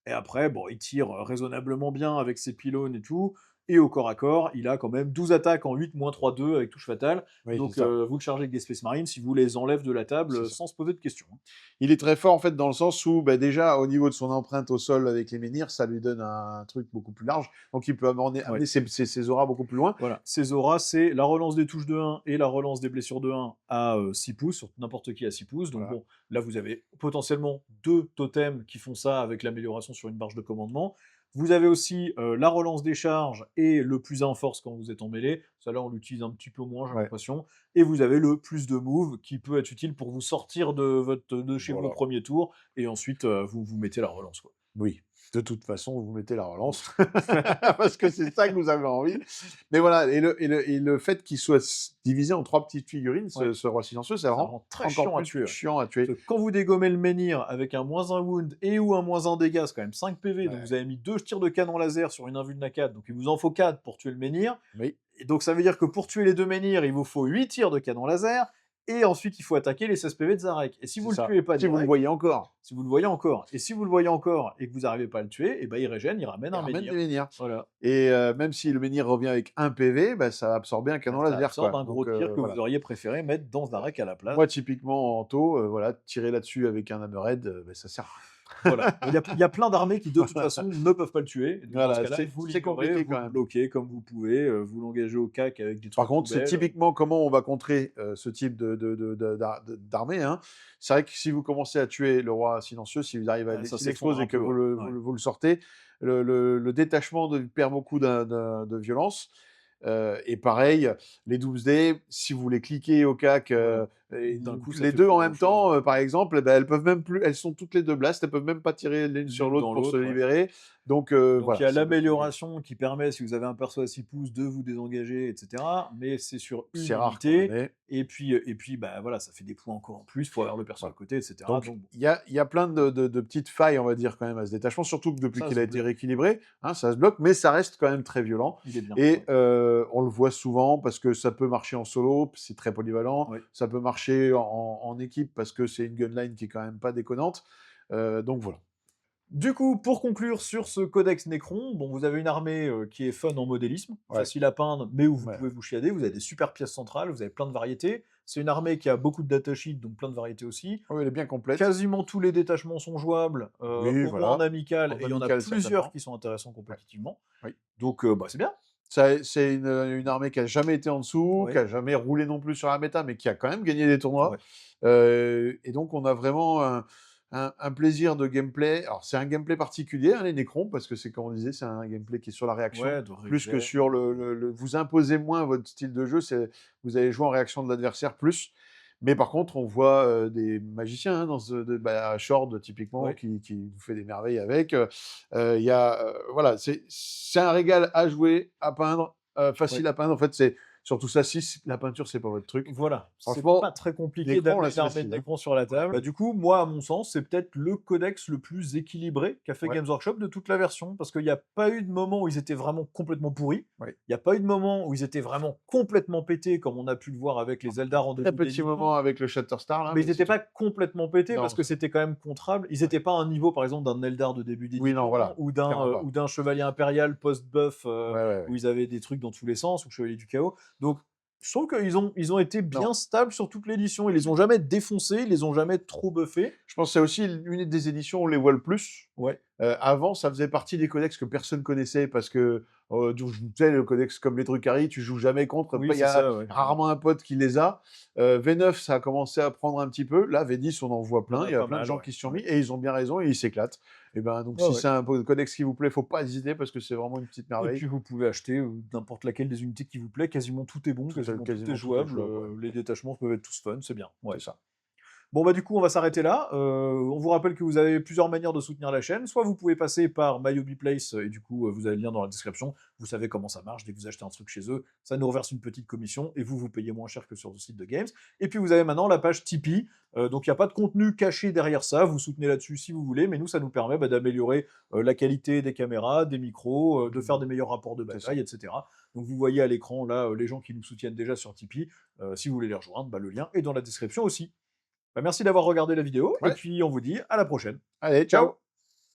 Et après, bon, il tire raisonnablement bien avec ses pylônes et tout. Et au corps à corps, il a quand même 12 attaques en 8, moins 3, 2 avec touche fatale. Oui, c'est Donc ça, vous le chargez avec des Space Marines, si vous les enlève de la table c'est ça. sans se poser de questions. Il est très fort en fait dans le sens où bah, déjà au niveau de son empreinte au sol avec les menhirs, ça lui donne un truc beaucoup plus large, donc il peut Ouais. amener ses auras beaucoup plus loin. Voilà, ces auras, c'est la relance des touches de 1 et la relance des blessures de 1 à 6 pouces, sur n'importe qui à 6 pouces. Donc Voilà. bon, là vous avez potentiellement 2 totems qui font ça avec l'amélioration sur une barge de commandement. Vous avez aussi la relance des charges et le plus 1 en force quand vous êtes en mêlée. Ça là, on l'utilise un petit peu moins, j'ai Ouais, l'impression. Et vous avez le plus de move qui peut être utile pour vous sortir de chez vous au voilà. premier tour. Et ensuite, vous mettez la relance, quoi. Oui, de toute façon, vous mettez la relance parce que c'est ça que vous avez envie. Mais voilà, et le fait qu'il soit divisé en 3 petites figurines, Ouais. ce roi silencieux, ça le Ça le rend rend très encore chiant à plus tuer, ouais. chiant à tuer. Parce que quand vous dégommez le menhir avec un -1 wound et ou un -1 dégâts, c'est quand même 5 PV, donc Ouais, vous avez mis 2 tirs de canon laser sur une invuln 4, donc il vous en faut 4 pour tuer le menhir. oui, Et donc ça veut dire que pour tuer les 2 menhirs, il vous faut 8 tirs de canon laser, et ensuite il faut attaquer les 16 PV de Zarek. Et si c'est vous le ça. tuez pas Si vous le direct, voyez encore, si vous le voyez encore, et si vous le voyez encore et que vous n'arrivez pas à le tuer, et ben il régène, il ramène il un ramène menhir. des menhirs. Voilà. Et même si le menhir revient avec 1 PV, bah, ça va absorber un canon Ça laser, absorbe quoi. un gros Donc tir que vous voilà. auriez préféré mettre dans Voilà. Zarek à la place. Moi, typiquement, en taux, voilà, tirer là-dessus avec un hammerhead, bah, ça sert à Voilà. rien. Il y a plein d'armées qui, de toute Voilà, façon, ne peuvent pas le tuer. Et donc, dans ce voilà, cas-là, vous c'est l'ignorez, compliqué vous quand le même. bloquez comme vous pouvez, vous l'engagez au cac avec des Par trucs contre, c'est poubelles. typiquement comment on va contrer ce type d'armée, hein. C'est vrai que si vous commencez à tuer le roi silencieux, si vous arrivez à, Ça s'il s'effondre explose un et que peu, ouais. Ouais. vous le sortez, le détachement perd beaucoup de violence. Et pareil, les Doomsday, si vous les cliquez au cac, Voilà. et D'un coup, ça les fait deux plus en même grand-chose. temps, par exemple, eh ben, elles peuvent même plus, elles sont toutes les deux blast, elles peuvent même pas tirer l'une sur L'une l'autre dans pour se l'autre, ouais. libérer. Donc Donc il y voilà, a c'est compliqué. l'amélioration qui permet, si vous avez un perso à 6 pouces, de vous désengager, et cetera. Mais c'est sur une C'est rare qu'on en unité. ait. Et puis, bah voilà, ça fait des points encore en plus. Il faut avoir le perso à Voilà. côté, et cetera. Donc, Donc bon, il y a plein de petites failles, on va dire, quand même, à ce détachement, surtout que depuis ça qu'il se a été bloque. rééquilibré, hein, ça se bloque, mais ça reste quand même très violent. Il est bien. Et Ouais. on le voit souvent parce que ça peut marcher en solo, c'est très polyvalent. Ouais. Ça peut marcher en équipe parce que c'est une gunline qui est quand même pas déconnante. Donc voilà. Du coup, pour conclure sur ce codex Necron, bon, vous avez une armée qui est fun en modélisme, Ouais, facile à peindre, mais où vous ouais. pouvez vous chiader. Vous avez des super pièces centrales, vous avez plein de variétés. C'est une armée qui a beaucoup de datasheets, donc plein de variétés aussi. Oui, elle est bien complète. Quasiment tous les détachements sont jouables, Oui, au moins en voilà. amical, En et il y en a amical, plusieurs certainement. qui sont intéressants Ouais, compétitivement. oui. Donc, bah, c'est bien. C'est une armée qui a jamais été en dessous, qui Oui, a jamais roulé non plus sur la méta, mais qui a quand même gagné des tournois. ouais, Et donc on a vraiment un plaisir de gameplay. Alors c'est un gameplay particulier, hein, les Necrons, parce que c'est comme on disait, c'est un gameplay qui est sur la réaction, ouais, de plus que régène. sur vous imposez moins votre style de jeu, vous allez jouer en réaction de l'adversaire plus. Mais par contre, on voit des magiciens hein, Shord typiquement, Ouais, qui vous fait des merveilles avec. Il y a, voilà, c'est un régal à jouer, à peindre, ouais. facile à peindre. En fait, c'est surtout ça, si la peinture, c'est pas votre truc. Voilà, c'est pas Franchement, très compliqué l'écran, d'amener là, une c'est armée de facile. Hein. Necrons sur la table. Ouais, Bah, du coup, moi, à mon sens, c'est peut-être le codex le plus équilibré qu'a fait ouais, Games Workshop de toute la version, parce qu'il n'y a pas eu de moment où ils étaient vraiment complètement pourris. ouais. Il n'y a pas eu de moment où ils étaient vraiment complètement pétés, comme on a pu le voir avec les Eldar en Très début petit d'édition. moment avec le Shatterstar, là, Mais ils mais c'est n'étaient tout. pas complètement pétés parce Non, que c'était quand même contrable. Ils ouais. n'étaient pas à un niveau, par exemple, d'un Eldar de début Oui, non, d'édition voilà, clairement pas. ou d'un chevalier impérial post-buff Ouais, ouais, où ouais. ils avaient des trucs dans tous les sens, ou chevalier du chaos. Donc, je trouve ils ont été Non. bien stables sur toute l'édition. Ils les ont jamais défoncés, ils les ont jamais trop buffés. Je pense que c'est aussi une des éditions où on les voit le plus. Ouais. Avant, ça faisait partie des codex que personne connaissait parce que, tu sais, le codex comme les Drukhari, tu joues jamais contre. Oui, Il y c'est a ça, ouais. rarement un pote qui les a. V9, ça a commencé à prendre un petit peu. Là, V10, on en voit Il y en plein. a Il y a pas plein de mal, gens ouais. qui se sont Ouais. mis et ils ont bien raison et ils s'éclatent. Et ben, donc, Ouais, si ouais. c'est un codex qui vous plaît, faut pas hésiter parce que c'est vraiment une petite Et merveille. puis vous pouvez acheter n'importe laquelle des unités qui vous plaît, quasiment tout est bon, quasiment tout est Quasiment tout est jouable, jouable, ouais. les détachements peuvent être tous fun, c'est bien. Ouais. C'est ça. Bon, bah, du coup, on va s'arrêter là. On vous rappelle que vous avez plusieurs manières de soutenir la chaîne. Soit vous pouvez passer par MyHobbyPlace, et du coup, vous avez le lien dans la description. Vous savez comment ça marche. Dès que vous achetez un truc chez eux, ça nous reverse une petite commission, et vous payez moins cher que sur le site de Games. Et puis, vous avez maintenant la page Tipeee. Donc, il n'y a pas de contenu caché derrière ça. Vous soutenez là-dessus si vous voulez, mais nous, ça nous permet d'améliorer la qualité des caméras, des micros, de faire des meilleurs rapports de C'est ça. bataille, etc. Donc, vous voyez à l'écran, là, les gens qui nous soutiennent déjà sur Tipeee. Si vous voulez les rejoindre, le lien est dans la description aussi. Bah, merci d'avoir regardé la vidéo et Ouais. puis on vous dit à la prochaine. Allez, Ciao! ciao!